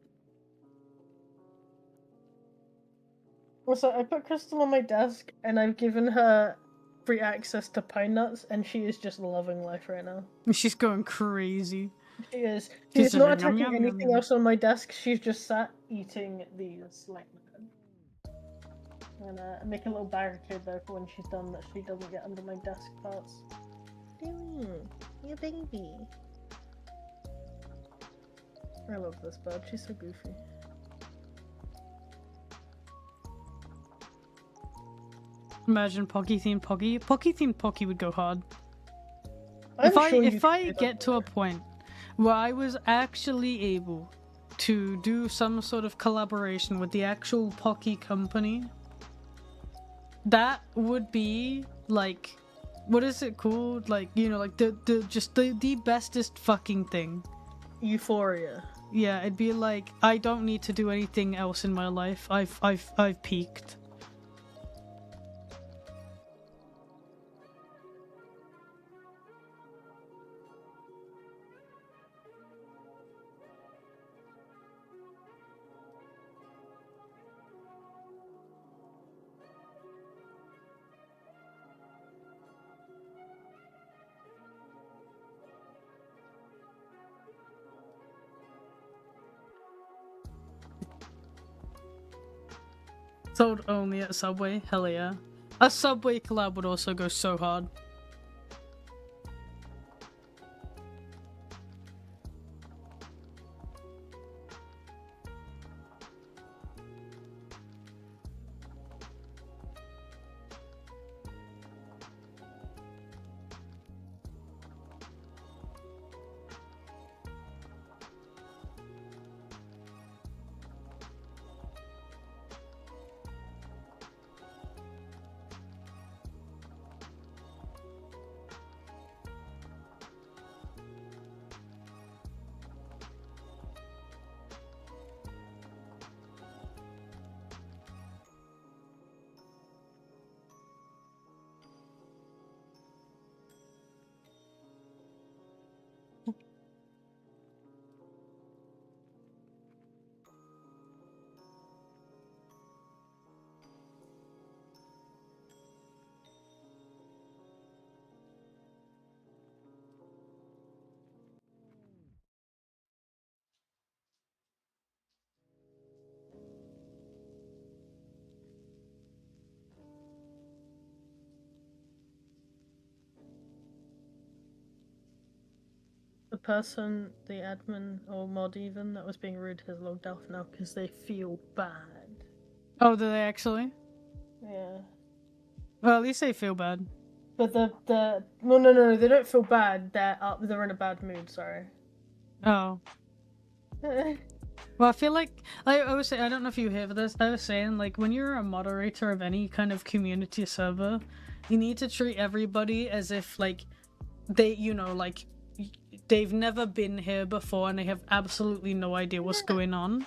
Also, I put Crystal on my desk and I've given her free access to pine nuts, and she is just loving life right now. She's going crazy. She is. She's She's not just like, attacking yum, yum, anything yum. else on my desk. She's just sat eating these like. And make a little barricade though for when she's done, that she doesn't get under my desk parts. You baby. I love this bird. She's so goofy. Imagine Pocky themed Pocky. Pocky themed Pocky would go hard. I'm sure If I get to a point where I was actually able to do some sort of collaboration with the actual Pocky company, that would be like, what is it called? Like, you know, like the bestest fucking thing. Euphoria. Yeah, it'd be like, I don't need to do anything else in my life. I've peaked. Sold only at Subway? Hell yeah. A Subway collab would also go so hard. The person, the admin or mod even, that was being rude has logged off now because they feel bad. Oh, do they actually? Yeah. Well, at least they feel bad. But no, they don't feel bad. They're in a bad mood. Sorry. Oh. Well, I feel like I was saying, I don't know if you hear this. I was saying, like, when you're a moderator of any kind of community server, you need to treat everybody as if, like, they, you know, like, they've never been here before and they have absolutely no idea what's going on.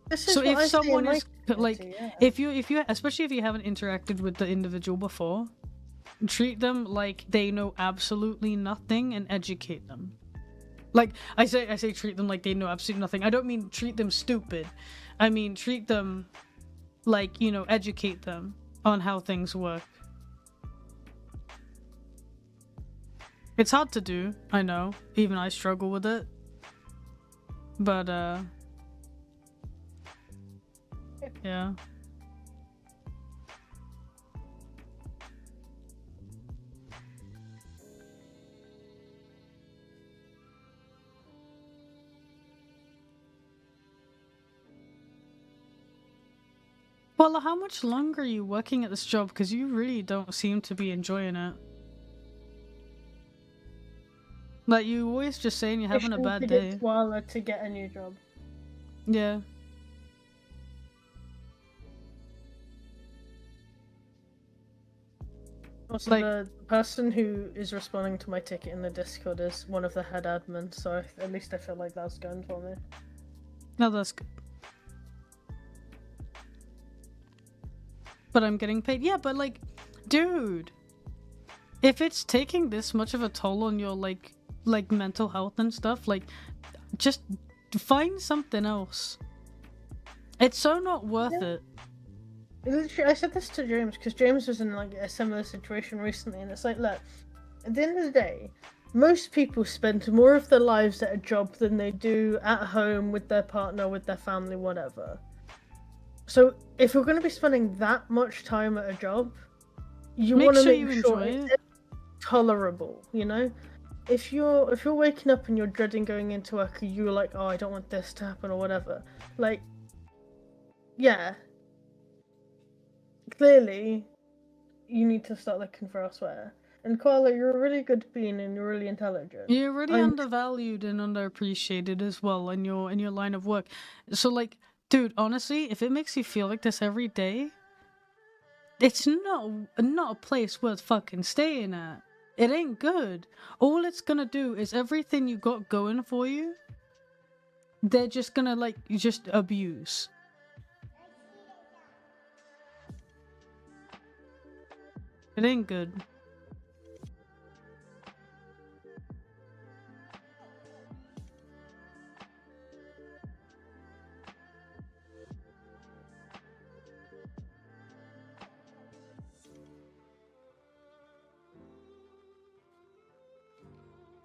This is So what if I say in someone my is like, community, yeah. if you, especially if you haven't interacted with the individual before, treat them like they know absolutely nothing and educate them. Like, I say treat them like they know absolutely nothing. I don't mean treat them stupid. I mean treat them like, you know, educate them on how things work. It's hard to do, I know. Even I struggle with it. But, yeah. Well, how much longer are you working at this job? Because you really don't seem to be enjoying it. Like, you always just saying you're having a bad day. It's while to get a new job. Yeah. Also, Like- the person who is responding to my ticket in the Discord is one of the head admins, so at least I feel like that's going for me. No, that's good. But I'm getting paid. Yeah, but like, dude, if it's taking this much of a toll on your like mental health and stuff, like, just find something else. It's so not worth it. Literally, I said this to James because James was in like a similar situation recently, and it's like, look, at the end of the day, most people spend more of their lives at a job than they do at home with their partner, with their family, whatever. So if you're going to be spending that much time at a job, you want to make sure it's tolerable, you know? If you're waking up and you're dreading going into work, you're like, oh, I don't want this to happen or whatever. Like, yeah, clearly, you need to start looking for elsewhere. And Koala, you're a really good being and you're really intelligent. You're really undervalued and underappreciated as well in your line of work. So like, dude, honestly, if it makes you feel like this every day, it's not a place worth fucking staying at. It ain't good. All it's gonna do is everything you got going for you, they're just gonna like just abuse. It ain't good.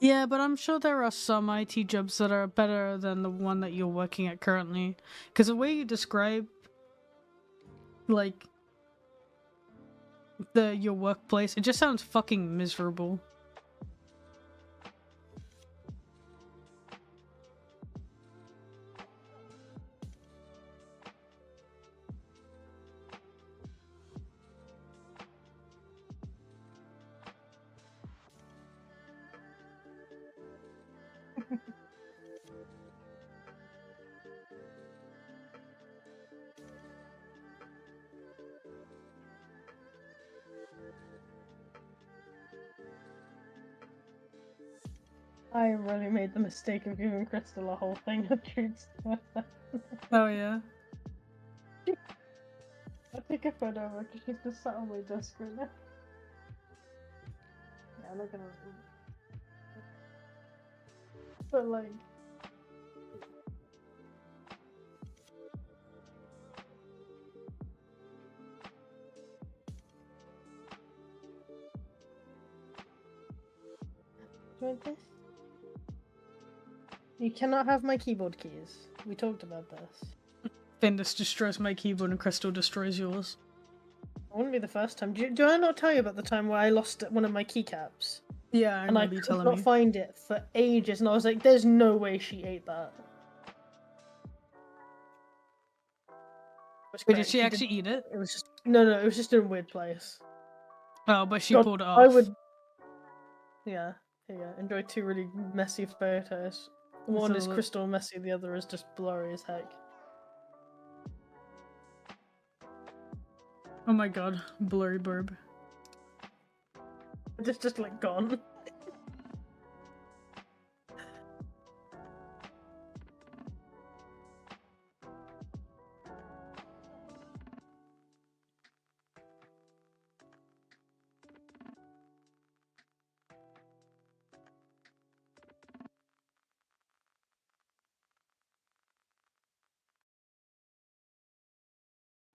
Yeah, but I'm sure there are some IT jobs that are better than the one that you're working at currently. Because the way you describe, like, your workplace, it just sounds fucking miserable. I really made the mistake of giving Crystal a whole thing of treats. Oh yeah. I'll take a photo of her because she's just sat on my desk right now. Yeah, I'm not gonna. But like. Do you want this? You cannot have my keyboard keys. We talked about this. Findus destroys my keyboard and Crystal destroys yours. It wouldn't be the first time. Do I not tell you about the time where I lost one of my keycaps? Yeah, and I could not find it for ages, and I was like, "There's no way she ate that." Wait, did she actually eat it? It was just no. It was just in a weird place. Oh, but she God, pulled it off. I would. Yeah. Enjoy two really messy photos. One is crystal messy, the other is just blurry as heck. Oh my god, blurry burb. It's just like gone.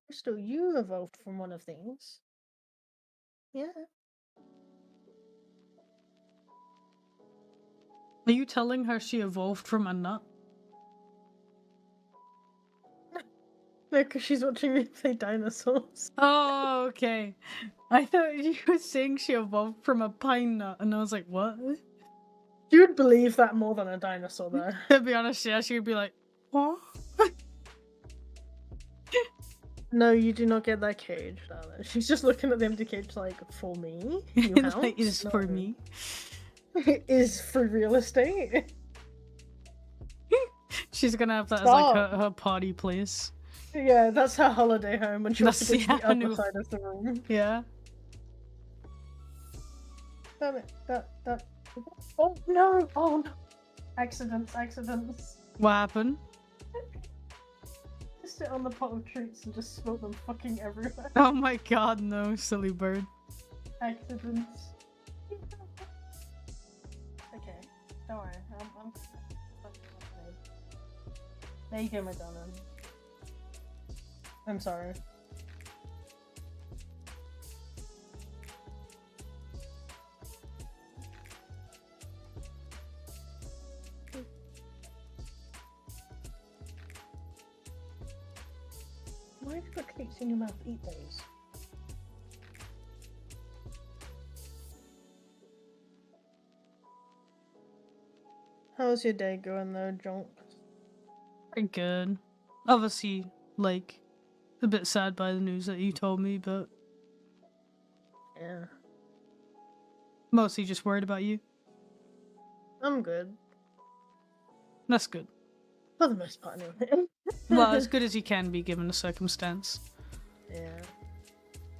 Crystal, you evolved from one of these. Yeah. Are you telling her she evolved from a nut? No, because she's watching me play dinosaurs. Oh, okay. I thought you were saying she evolved from a pine nut, and I was like, what? You would believe that more than a dinosaur, though. To be honest, yeah, she would be like, what? No, you do not get that cage, darling. She's just looking at the empty cage like, for me? New house? It is for me. It is for real estate. She's gonna have that as like her party place. Yeah, that's her holiday home when she wants to get to the other new... side of the room. Yeah. Damn it. That. Oh no! Oh no! Accidents. What happened? Just sit on the pot of treats and just spill them fucking everywhere. Oh my god, no, silly bird. Accidents. Okay, don't worry. I'm there you go, my darling. I'm sorry. Put treats in your mouth, eat those. How's your day going though, Jonk? Pretty good. Obviously, like, a bit sad by the news that you told me, but Yeah. mostly just worried about you. I'm good. That's good. For the most part, anyway. Well, as good as you can be given the circumstance. Yeah.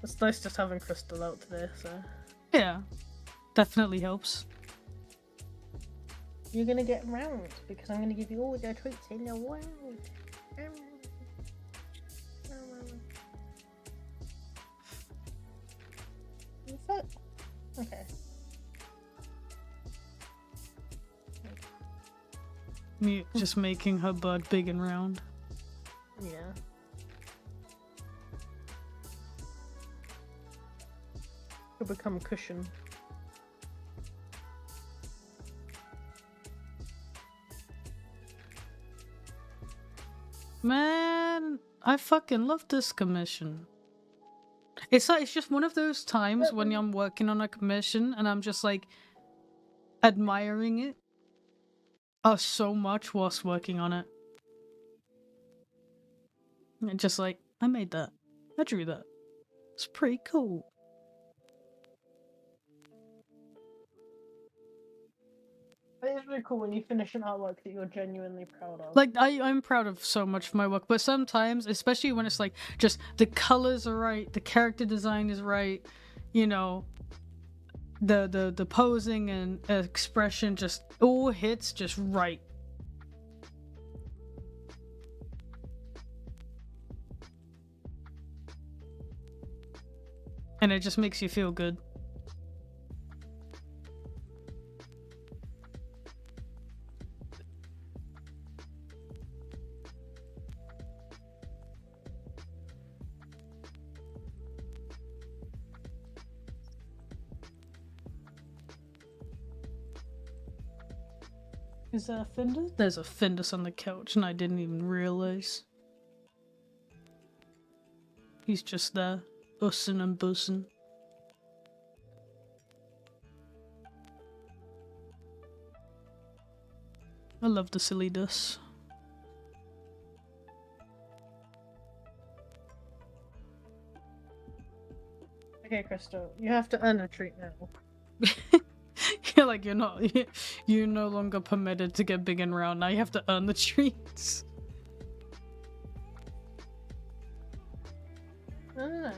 It's nice just having Crystal out today, so. Yeah, definitely helps. You're gonna get round because I'm gonna give you all your treats in the world. Okay. Just making her bud big and round. Yeah. It'll become cushion. Man, I fucking love this commission. It's like, it's just one of those times when I'm working on a commission and I'm just like admiring it so much whilst working on it. And just like, I made that. I drew that. It's pretty cool. It is really cool when you finish an artwork that you're genuinely proud of. Like, I'm proud of so much of my work, but sometimes, especially when it's like, just the colors are right, the character design is right, you know, the posing and expression just all hits just right. And it just makes you feel good. Is there a Findus? There's a Findus on the couch and I didn't even realize. He's just there, ussing and bussing. I love the silly dus. Okay, Crystal, you have to earn a treat now. You're like, you're no longer permitted to get big and round. Now you have to earn the treats. No.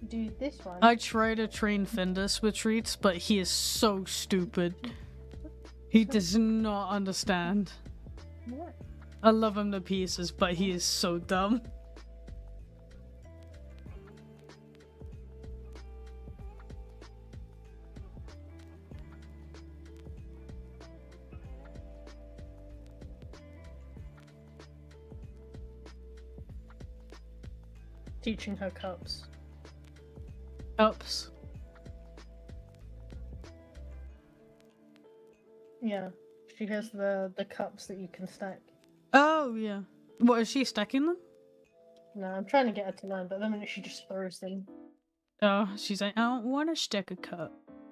Do this one. I try to train Findus with treats, but he is so stupid. He does not understand. What? I love him to pieces, but he is so dumb. Teaching her cups. Ups. Yeah, she has the cups that you can stack. Oh, yeah. What, is she stacking them? No, I'm trying to get her to learn, but the minute she just throws them. Oh, she's like, I don't want to stack a cup.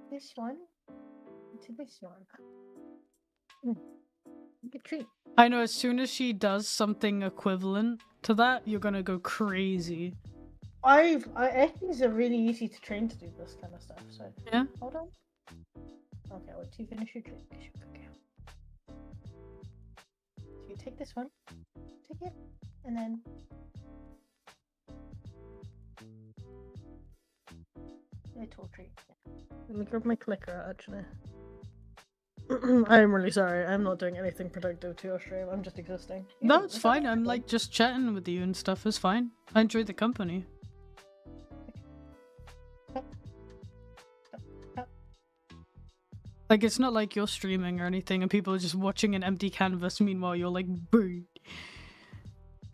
This one to this one. Good treat. I know, as soon as she does something equivalent to that, you're gonna go crazy. Ethies are really easy to train to do this kind of stuff, so. Yeah? Hold on. Okay, well, you finish your drink. Okay. So you take this one, take it, and then. Little treat. Let me grab my clicker out, actually. I'm really sorry. I'm not doing anything productive to your stream. I'm just existing. No, it's fine. I'm like just chatting with you and stuff. It's fine. I enjoy the company. Like, it's not like you're streaming or anything and people are just watching an empty canvas. Meanwhile, you're like, bird.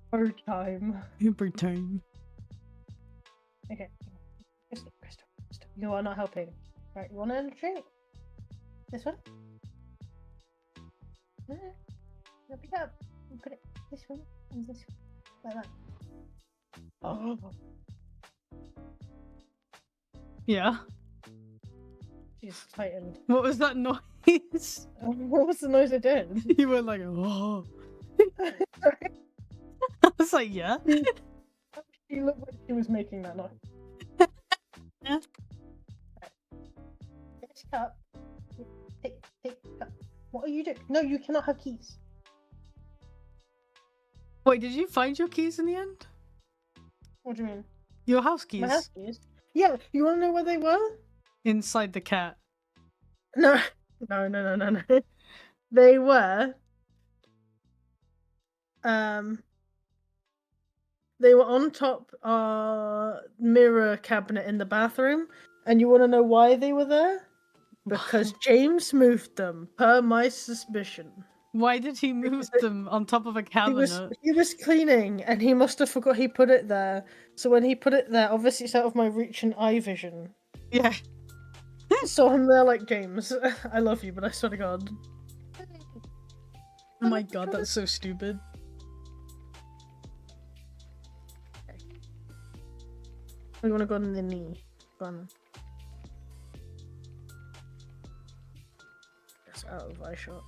Bird time. Bird time. Okay. Crystal. You are not helping. Right, you want to treat? This one? No. Pick it up. Put it this one and this one. Like that. Oh, Yeah. she's tightened. What was that noise? What was the noise it did? You were like, oh. Sorry. I was like, yeah. She looked like she was making that noise. Yeah. This cup. Take cup. What are you doing? No, you cannot have keys. Wait, did you find your keys in the end? What do you mean? Your house keys? My house keys? Yeah, you want to know where they were? Inside the cat. No. No. They were... They were on top mirror cabinet in the bathroom. And you want to know why they were there? Because James moved them, per my suspicion. Why did he move them on top of a cabinet? He was cleaning, and he must have forgot he put it there. So when he put it there, obviously it's out of my reach and eye vision. Yeah. So I'm there like, James, I love you, but I swear to God. Oh my god, that's so stupid. We want to go on the knee. Go on. It's out of eye shot.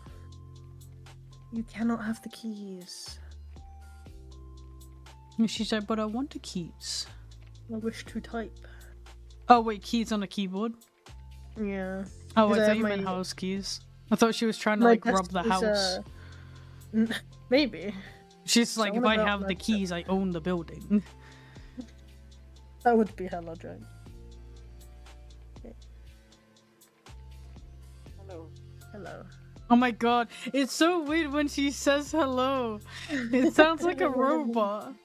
You cannot have the keys. And she said, but I want the keys. I wish to type. Oh wait, keys on a keyboard? Yeah. Oh, I 'Cause thought have you my- meant house keys. I thought she was trying to my like desk rob the is, house. Maybe. She's like, if someone I about have my the desk. keys, I own the building. That would be her logic. Okay. Hello. Oh my god, it's so weird when she says hello. It sounds like a robot.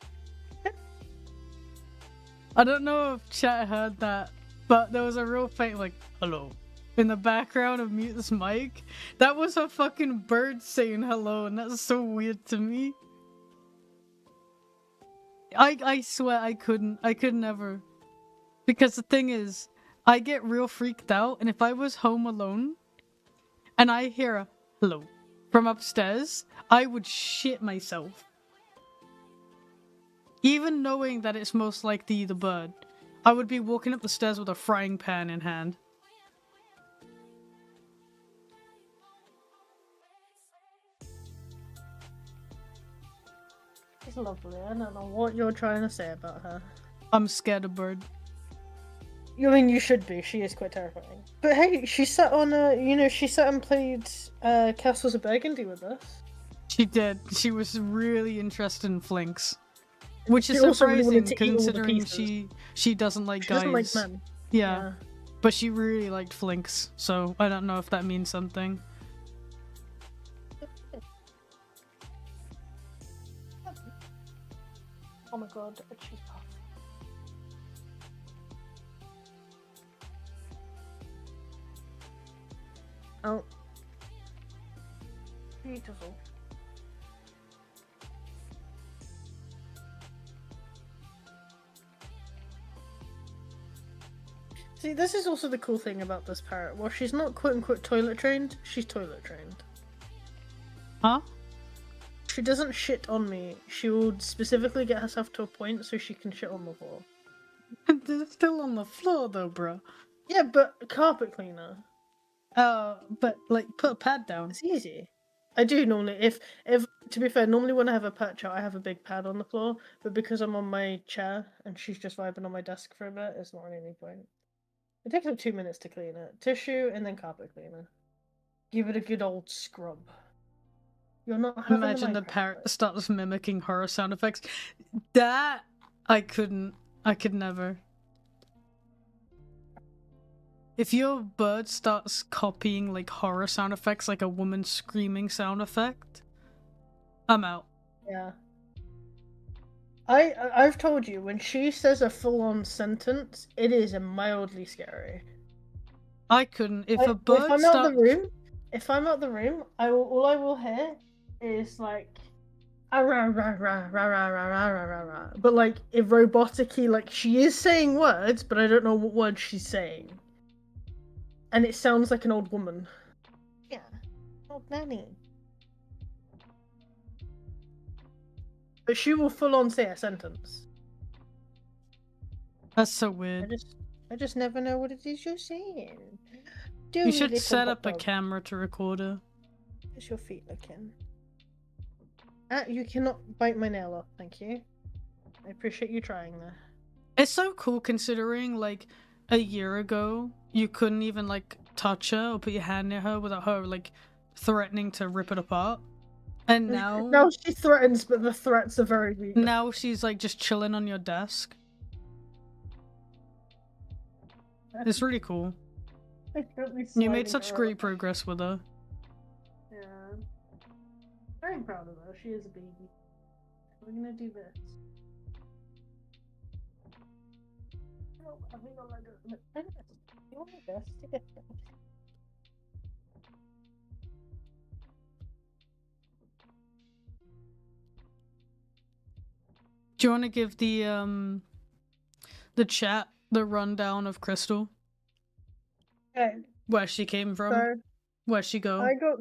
I don't know if chat heard that, but there was a real faint like, hello. In the background of Mute's mic. That was a fucking bird saying hello, and that's so weird to me. I swear I could never. Because the thing is, I get real freaked out, and if I was home alone, and I hear a hello from upstairs, I would shit myself. Even knowing that it's most likely the bird, I would be walking up the stairs with a frying pan in hand. She's lovely. I don't know what you're trying to say about her. I'm scared of bird. I mean, you should be. She is quite terrifying. But hey, she sat on she sat and played Castles of Burgundy with us. She did. She was really interested in flinks. Which is She also really surprising wanted to eat all the considering pieces. she doesn't like She guys. doesn't like men. Yeah. But she really liked flinks, so I don't know if that means something. Oh my god, a cheese puff. Oh. Beautiful. See, this is also the cool thing about this parrot. Well, she's not quote-unquote toilet trained, she's toilet trained. Huh? She doesn't shit on me. She will specifically get herself to a point so she can shit on the floor. They're still on the floor though, bro. Yeah, but carpet cleaner. But like put a pad down. It's easy. I do normally. If to be fair, normally when I have a perch out, I have a big pad on the floor. But because I'm on my chair and she's just vibing on my desk for a bit, it's not really any point. It takes like 2 minutes to clean it. Tissue and then carpet cleaner. Give it a good old scrub. You're not having Imagine the parrot starts mimicking horror sound effects. That I couldn't. I could never. If your bird starts copying like horror sound effects, like a woman screaming sound effect, I'm out. Yeah. I've told you, when she says a full-on sentence, it is mildly scary. I couldn't. If a If bird I'm starts... out the room, all I will hear is like, "Ah, rah, rah, rah, rah, rah, rah, rah, rah, rah, rah." But like, if robotic-y, like she is saying words, but I don't know what words she's saying. And it sounds like an old woman. Yeah, old nanny. But she will full on say a sentence. That's so I weird. just never know what it is you're saying. You should set up a camera to record her. How's your feet looking? You cannot bite my nail off, thank you. I appreciate you trying there. It's so cool considering, like, a year ago, you couldn't even, like, touch her or put your hand near her without her, like, threatening to rip it apart. And now... Now she threatens, but the threats are very weak. Now she's, like, just chilling on your desk. It's really cool. You made such great progress with her. Yeah. Very proud of her. She is a baby. We're gonna do this. Oh, I think I'll let her. You want this to get this? Do you want to give the chat the rundown of Crystal? Okay. Where she came from? So, Where'd she go? I got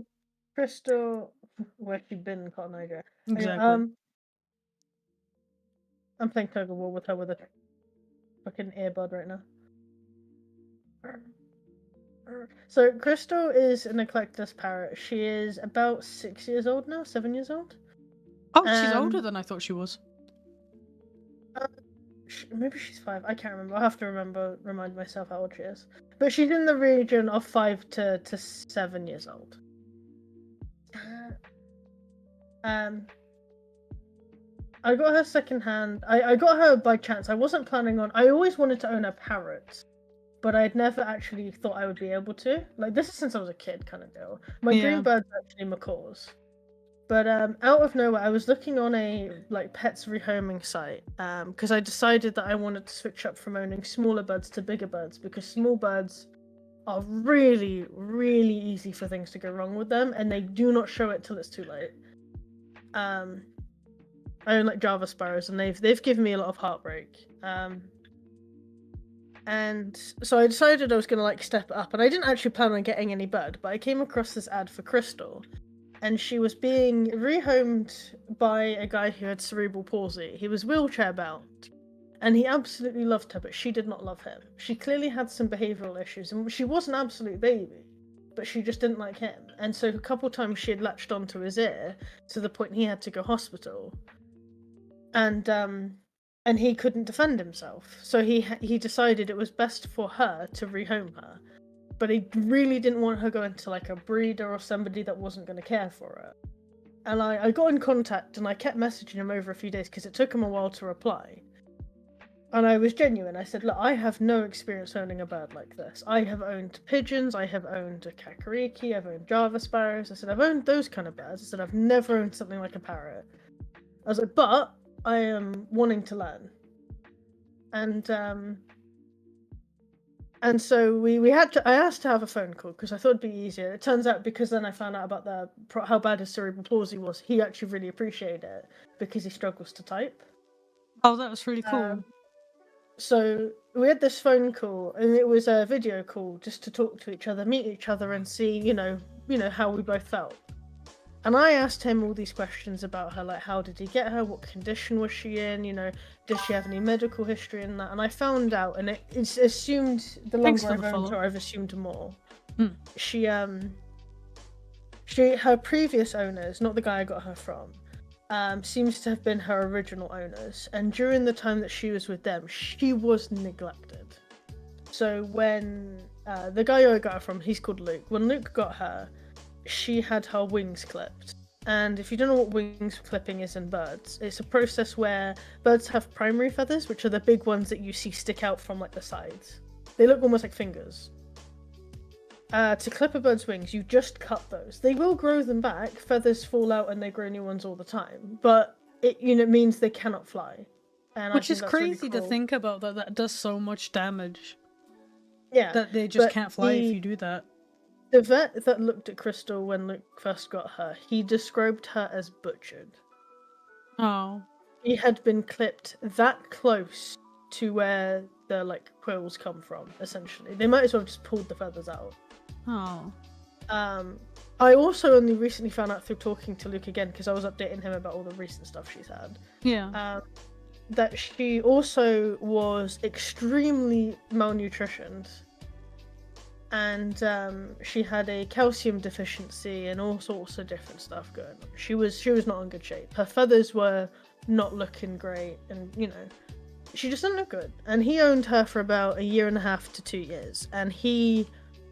Crystal. Where she been? Can't I go? Exactly. Anyway, I'm playing tug of war with her with a fucking earbud right now. So Crystal is an eclectus parrot. She is about 6 years old now, 7 years old. Oh, she's older than I thought she was. Maybe she's 5. I can't remember. I have to remind myself how old she is. But she's in the region of 5 to 7 years old. I got her secondhand. I got her by chance. I wasn't planning on. I always wanted to own a parrot, but I'd never actually thought I would be able to. Like, this is since I was a kid, kind of deal. My dream bird's actually macaws. But out of nowhere, I was looking on a pets rehoming site because I decided that I wanted to switch up from owning smaller birds to bigger birds because small birds are really, really easy for things to go wrong with them, and they do not show it till it's too late. I own Java sparrows, and they've given me a lot of heartbreak. And so I decided I was gonna step it up, and I didn't actually plan on getting any bird, but I came across this ad for Crystal. And she was being rehomed by a guy who had cerebral palsy. He was wheelchair bound. And he absolutely loved her, but she did not love him. She clearly had some behavioural issues, and she was an absolute baby, but she just didn't like him. And so a couple times she had latched onto his ear to the point he had to go hospital. And he couldn't defend himself. So he decided it was best for her to rehome her. But he really didn't want her going to a breeder or somebody that wasn't going to care for her. And I got in contact, and I kept messaging him over a few days because it took him a while to reply. And I was genuine. I said, look, I have no experience owning a bird like this. I have owned pigeons, I have owned a kakariki, I've owned Java sparrows. I said, I've owned those kind of birds. I said, I've never owned something like a parrot. I was like, but I am wanting to learn. And so I asked to have a phone call because I thought it'd be easier. It turns out, because then I found out about how bad his cerebral palsy was, he actually really appreciated it because he struggles to type. Oh, that was really cool. So we had this phone call, and it was a video call just to talk to each other, meet each other, and see, you know how we both felt. And I asked him all these questions about her, how did he get her? What condition was she in? Did she have any medical history in that? And I found out, and it's assumed the longer I've owned her, I've assumed more. Her previous owners, not the guy I got her from, seems to have been her original owners. And during the time that she was with them, she was neglected. So when the guy I got her from, he's called Luke. When Luke got her, she had her wings clipped. And if you don't know what wings clipping is in birds, it's a process where birds have primary feathers, which are the big ones that you see stick out from the sides. They look almost like fingers. To clip a bird's wings, you just cut those. They will grow them back, feathers fall out and they grow new ones all the time, but it means they cannot fly. And which is crazy to think about, that does so much damage. Yeah. That they just can't fly if you do that. The vet that looked at Crystal when Luke first got her, he described her as butchered. Oh. She had been clipped that close to where the quills come from, essentially. They might as well have just pulled the feathers out. Oh. I also only recently found out through talking to Luke again, because I was updating him about all the recent stuff she's had. Yeah. that she also was extremely malnutritioned, and she had a calcium deficiency and all sorts of different stuff going on. She was not in good shape. Her feathers were not looking great, and she just didn't look good. And he owned her for about 1.5 to 2 years, and he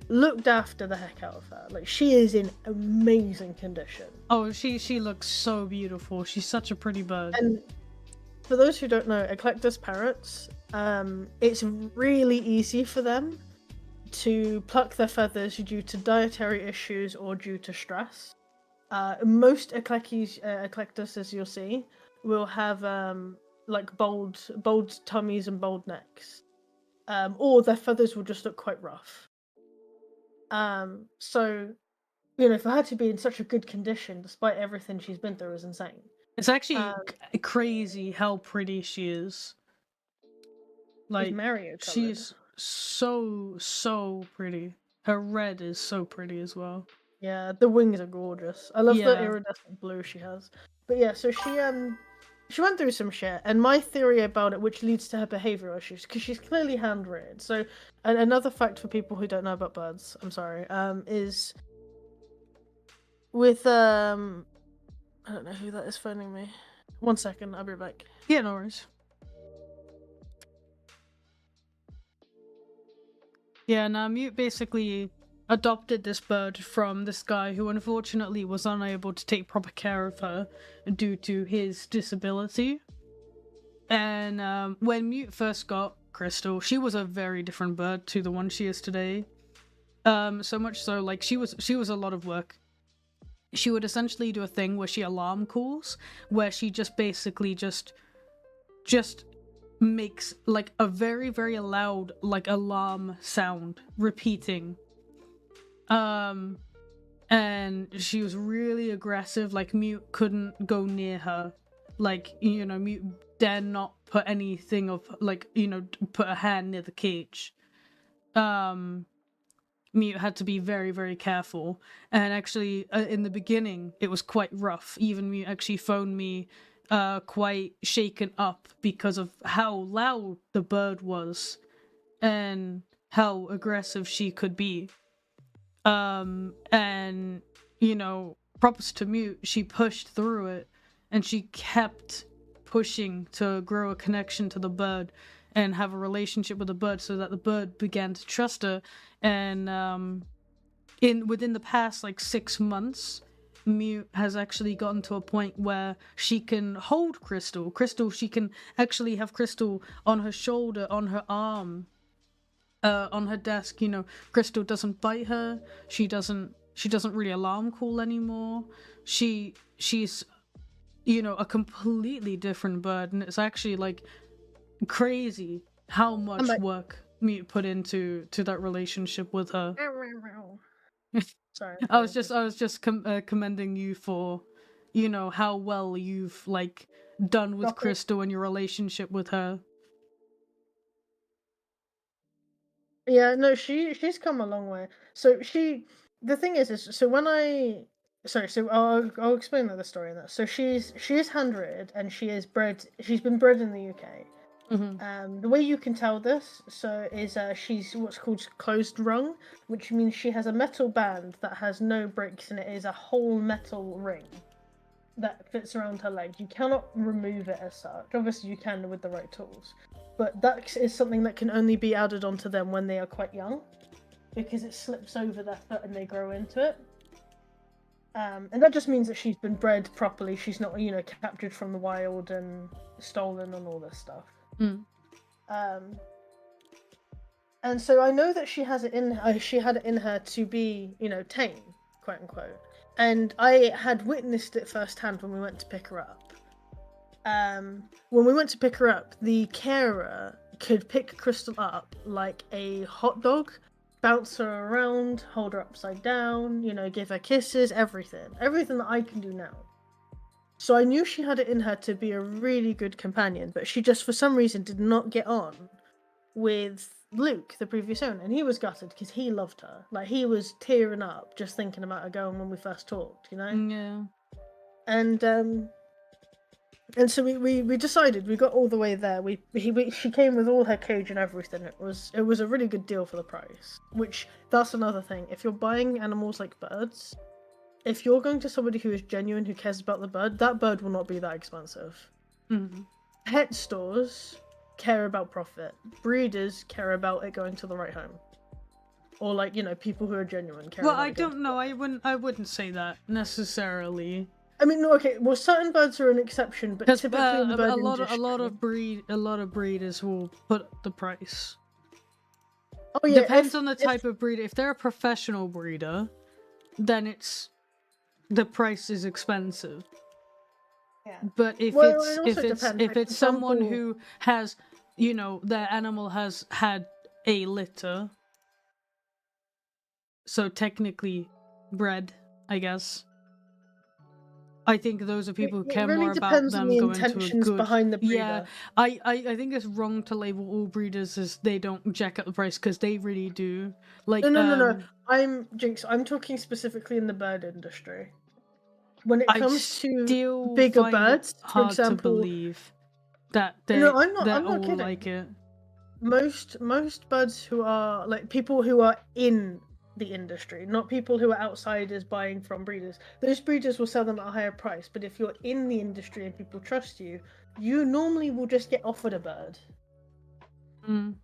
looked after the heck out of her. Like, she is in amazing condition. Oh, she looks so beautiful. She's such a pretty bird. And for those who don't know, eclectus parrots, it's really easy for them to pluck their feathers due to dietary issues or due to stress. Most eclectus, as you'll see, will have like bold tummies and bold necks, or their feathers will just look quite rough. So for her to be in such a good condition despite everything she's been through is insane. It's actually crazy how pretty she is. Like, Mario colored. she's so pretty. Her red is so pretty as well. Yeah, the wings are gorgeous. I love the iridescent blue she has. But yeah, so she went through some shit, and my theory about it, which leads to her behavioral issues, because she's clearly hand-reared. So, and another fact for people who don't know about birds, I'm sorry, is with I don't know who that is phoning me. 1 second, I'll be right back. Yeah, no worries. Yeah, now Mute basically adopted this bird from this guy who unfortunately was unable to take proper care of her due to his disability. And when Mute first got Crystal, she was a very different bird to the one she is today. So much so, like, she was a lot of work. She would essentially do a thing where she alarm calls, where she just basically just makes like a very, very loud like alarm sound repeating. And she was really aggressive. Like, Mute couldn't go near her. Like, Mute dare not put anything of like, put a hand near the cage. Mute had to be very, very careful. And actually, in the beginning, it was quite rough. Even Mute actually phoned me quite shaken up because of how loud the bird was and how aggressive she could be. And props to Mute, she pushed through it, and she kept pushing to grow a connection to the bird and have a relationship with the bird, so that the bird began to trust her. And within the past like 6 months, Mute has actually gotten to a point where she can hold Crystal. She can actually have Crystal on her shoulder, on her arm, on her desk. Crystal doesn't bite her. She doesn't really alarm call anymore. She's a completely different bird, and it's actually like crazy how much work Mute put into that relationship with her. Sorry. I was just commending you for how well you've like done with Crystal and your relationship with her. Yeah, no, she's come a long way. So the thing is so when I'll explain the story in that. So she is hand-reared, and she's been bred in the UK. Mm-hmm. The way you can tell this is she's what's called closed rung, which means she has a metal band that has no breaks in it. It is a whole metal ring that fits around her legs. You cannot remove it as such. Obviously you can with the right tools, but that is something that can only be added onto them when they are quite young, because it slips over their foot and they grow into it. And that just means that she's been bred properly. She's not captured from the wild and stolen and all this stuff. And so I know that she had it in her to be, tame, quote unquote. And I had witnessed it firsthand when we went to pick her up. When we went to pick her up, the carer could pick Crystal up like a hot dog, bounce her around, hold her upside down, give her kisses, everything that I can do now. So I knew she had it in her to be a really good companion, but she just, for some reason, did not get on with Luke, the previous owner, and he was gutted because he loved her. Like, he was tearing up just thinking about her going when we first talked, Yeah. And And so we decided, we got all the way there. She came with all her cage and everything. It was a really good deal for the price. Which, that's another thing. If you're buying animals like birds, if you're going to somebody who is genuine, who cares about the bird, that bird will not be that expensive. Mhm. Pet stores care about profit. Breeders care about it going to the right home. Or like, people who are genuine care Well, about I it going don't know. I wouldn't say that necessarily. I mean, no, okay. Well, certain birds are an exception, but Because typically in the bird a lot industry, of breeders will put the price. oh yeah, Depends on the type of breeder. If they're a professional breeder, then the price is expensive. Yeah. But if Well, it also it's depends. Like, for someone example, who has, their animal has had a litter, so technically bred, I guess. I think those are people who care really more about depends on them the going to a intentions good. behind the breeder. Yeah, I think it's wrong to label all breeders as they don't jack up the price, because they really do. Like No. I'm Jinx. I'm talking specifically in the bird industry. When it I comes to still bigger find birds, it for hard to example, believe that no, I'm they're not all kidding. like it. Most birds who are like people who are in the industry, not people who are outsiders buying from breeders. Those breeders will sell them at a higher price, but if you're in the industry and people trust you, you normally will just get offered a bird. Mm.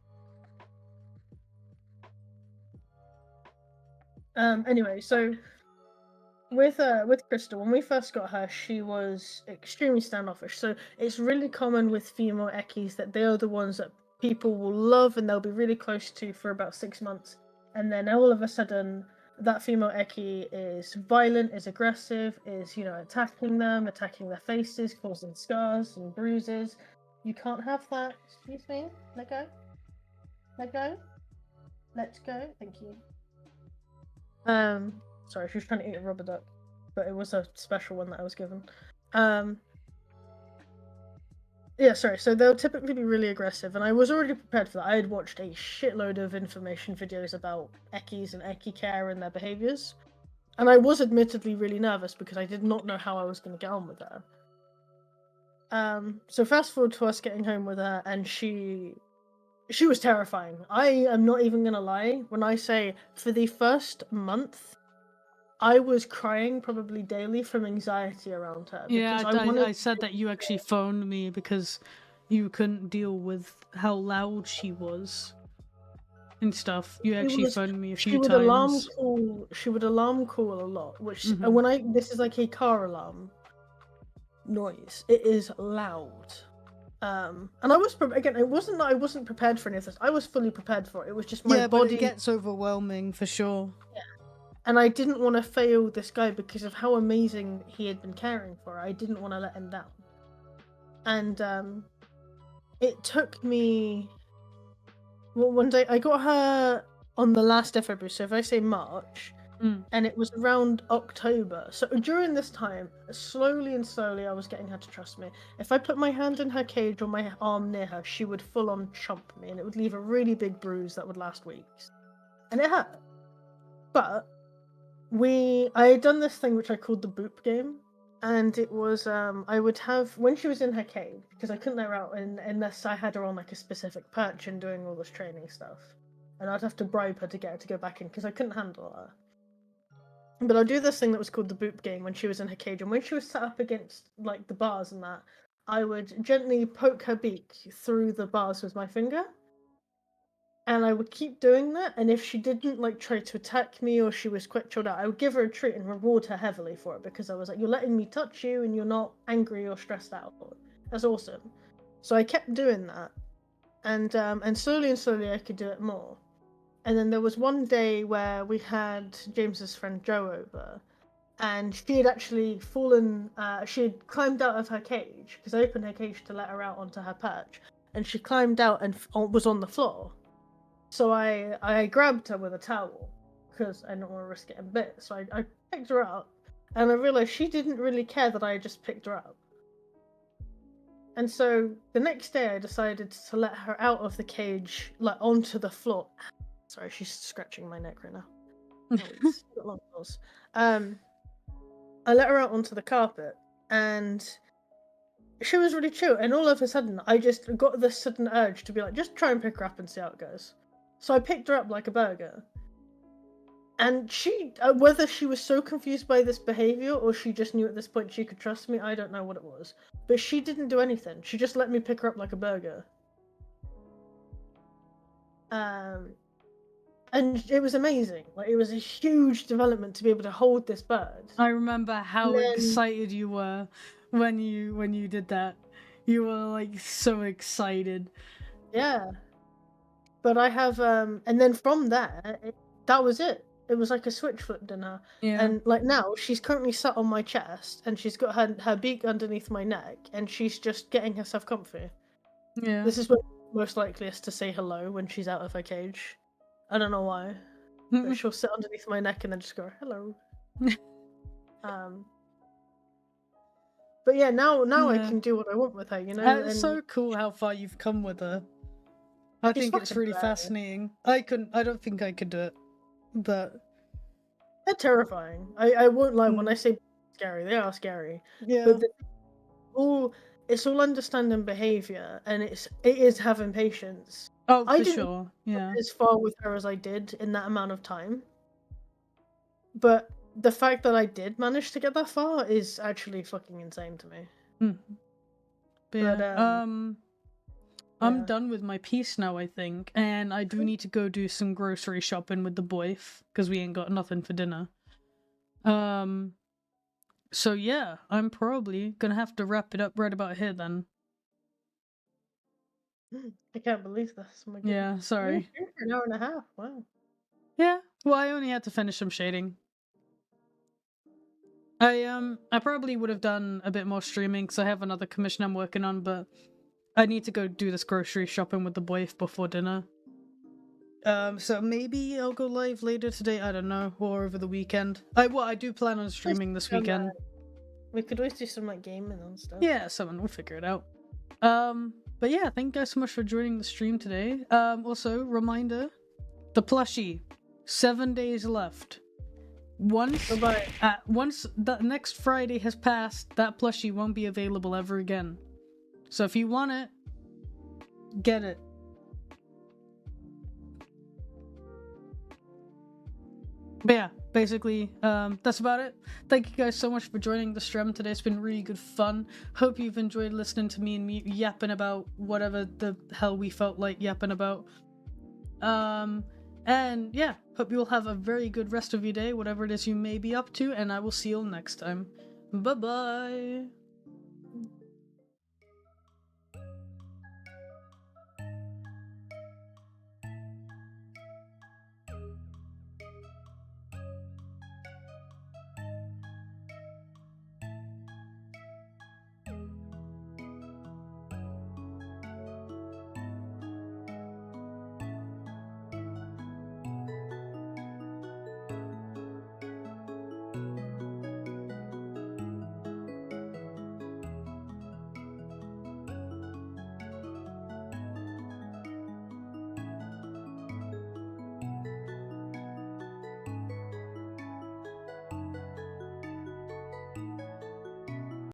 Anyway, so with Crystal, when we first got her, she was extremely standoffish. So it's really common with female Ekis that they are the ones that people will love and they'll be really close to for about 6 months, and then all of a sudden that female Eki is violent, is aggressive, is attacking them, attacking their faces, causing scars and bruises. You can't have that. Excuse me. Let go. Let go. Let's go. Thank you. Sorry, she was trying to eat a rubber duck, but it was a special one that I was given. Yeah, sorry. So they'll typically be really aggressive, and I was already prepared for that. I had watched a shitload of information videos about Ekis and Eki care and their behaviors, and I was admittedly really nervous because I did not know how I was going to get on with her. So fast forward to us getting home with her, and she was terrifying. I am not even gonna lie when I say for the first month I was crying probably daily from anxiety around her. Yeah, Because I said that you actually phoned me because you couldn't deal with how loud she was and stuff. You actually phoned me a few times. She would alarm call a lot, which Mhm. this is like a car alarm noise. It is loud. And I was again. It wasn't that I wasn't prepared for any of this. I was fully prepared for it. It was just my But body. it gets overwhelming for sure. Yeah. And I didn't want to fail this guy because of how amazing he had been caring for her. I didn't want to let him down. And it took me. Well, one day I got her on the last day of February. So if I say March, and it was around October. So during this time, slowly and slowly, I was getting her to trust me. If I put my hand in her cage or my arm near her, she would full on chomp me, and it would leave a really big bruise that would last weeks, and it hurt. But I had done this thing which I called the boop game, and it was I would have when she was in her cage, because I couldn't let her out unless I had her on like a specific perch and doing all this training stuff, and I'd have to bribe her to get her to go back in because I couldn't handle her. But I'd do this thing that was called the boop game when she was in her cage, and when she was sat up against like the bars and that, I would gently poke her beak through the bars with my finger. And I would keep doing that, and if she didn't like try to attack me or she was quite chilled out, I would give her a treat and reward her heavily for it because I was like, you're letting me touch you and you're not angry or stressed out. That's awesome. So I kept doing that. And slowly I could do it more. And then there was one day where we had James's friend Joe over, and she had actually fallen. She had climbed out of her cage because I opened her cage to let her out onto her perch, and she climbed out and was on the floor. So I grabbed her with a towel because I didn't want to risk getting bit. So I picked her up, and I realized she didn't really care that I had just picked her up. And so the next day, I decided to let her out of the cage, like onto the floor. Sorry, she's scratching my neck right now. I let her out onto the carpet, and she was really chill, and all of a sudden, I just got this sudden urge to be like, just try and pick her up and see how it goes. So I picked her up like a burger. And she, whether she was so confused by this behavior or she just knew at this point she could trust me, I don't know what it was. But she didn't do anything. She just let me pick her up like a burger. And it was amazing. Like, it was a huge development to be able to hold this bird. I remember how then- excited you were when you did that. You were like so excited. Yeah. But I have, and then from there, that was it. It was like a switch flipped in her. Yeah. And like now, she's currently sat on my chest, and she's got her beak underneath my neck, and she's just getting herself comfy. Yeah. This is when most likeliest to say hello when she's out of her cage. I don't know why. But she'll sit underneath my neck and then just go hello. But yeah, now I Yeah. can do what I want with her, you know. It's and so cool how far you've come with her. I She's think it's fucking really hilarious. fascinating. I don't think I could do it, but they're terrifying. I won't lie when Mm. I say scary, they are scary. yeah. But it's all understanding behavior, and it is having patience. Oh, I for didn't sure. Yeah. as far with her as I did in that amount of time. But the fact that I did manage to get that far is actually fucking insane to me. Mm. But yeah, But, I'm yeah. done with my piece now, I think, and I do need to go do some grocery shopping with the boys because we ain't got nothing for dinner. So yeah, I'm probably gonna have to wrap it up right about here then. I can't believe this. Oh my goodness. Yeah, sorry. Yeah, for an hour and a half. Wow. Yeah, well, I only had to finish some shading. I probably would have done a bit more streaming because I have another commission I'm working on, but I need to go do this grocery shopping with the boys before dinner. So maybe I'll go live later today, I don't know, or over the weekend. I do plan on streaming this weekend. We could always do some like gaming and stuff. Yeah, someone will figure it out. But yeah, thank you guys so much for joining the stream today. Also, reminder, the plushie, 7 days left. Once that next Friday has passed, that plushie won't be available ever again. So if you want it, get it. But yeah, basically, that's about it. Thank you guys so much for joining the stream today. It's been really good fun. Hope you've enjoyed listening to me and me yapping about whatever the hell we felt like yapping about. And yeah, hope you'll have a very good rest of your day, whatever it is you may be up to, and I will see you all next time. Bye-bye!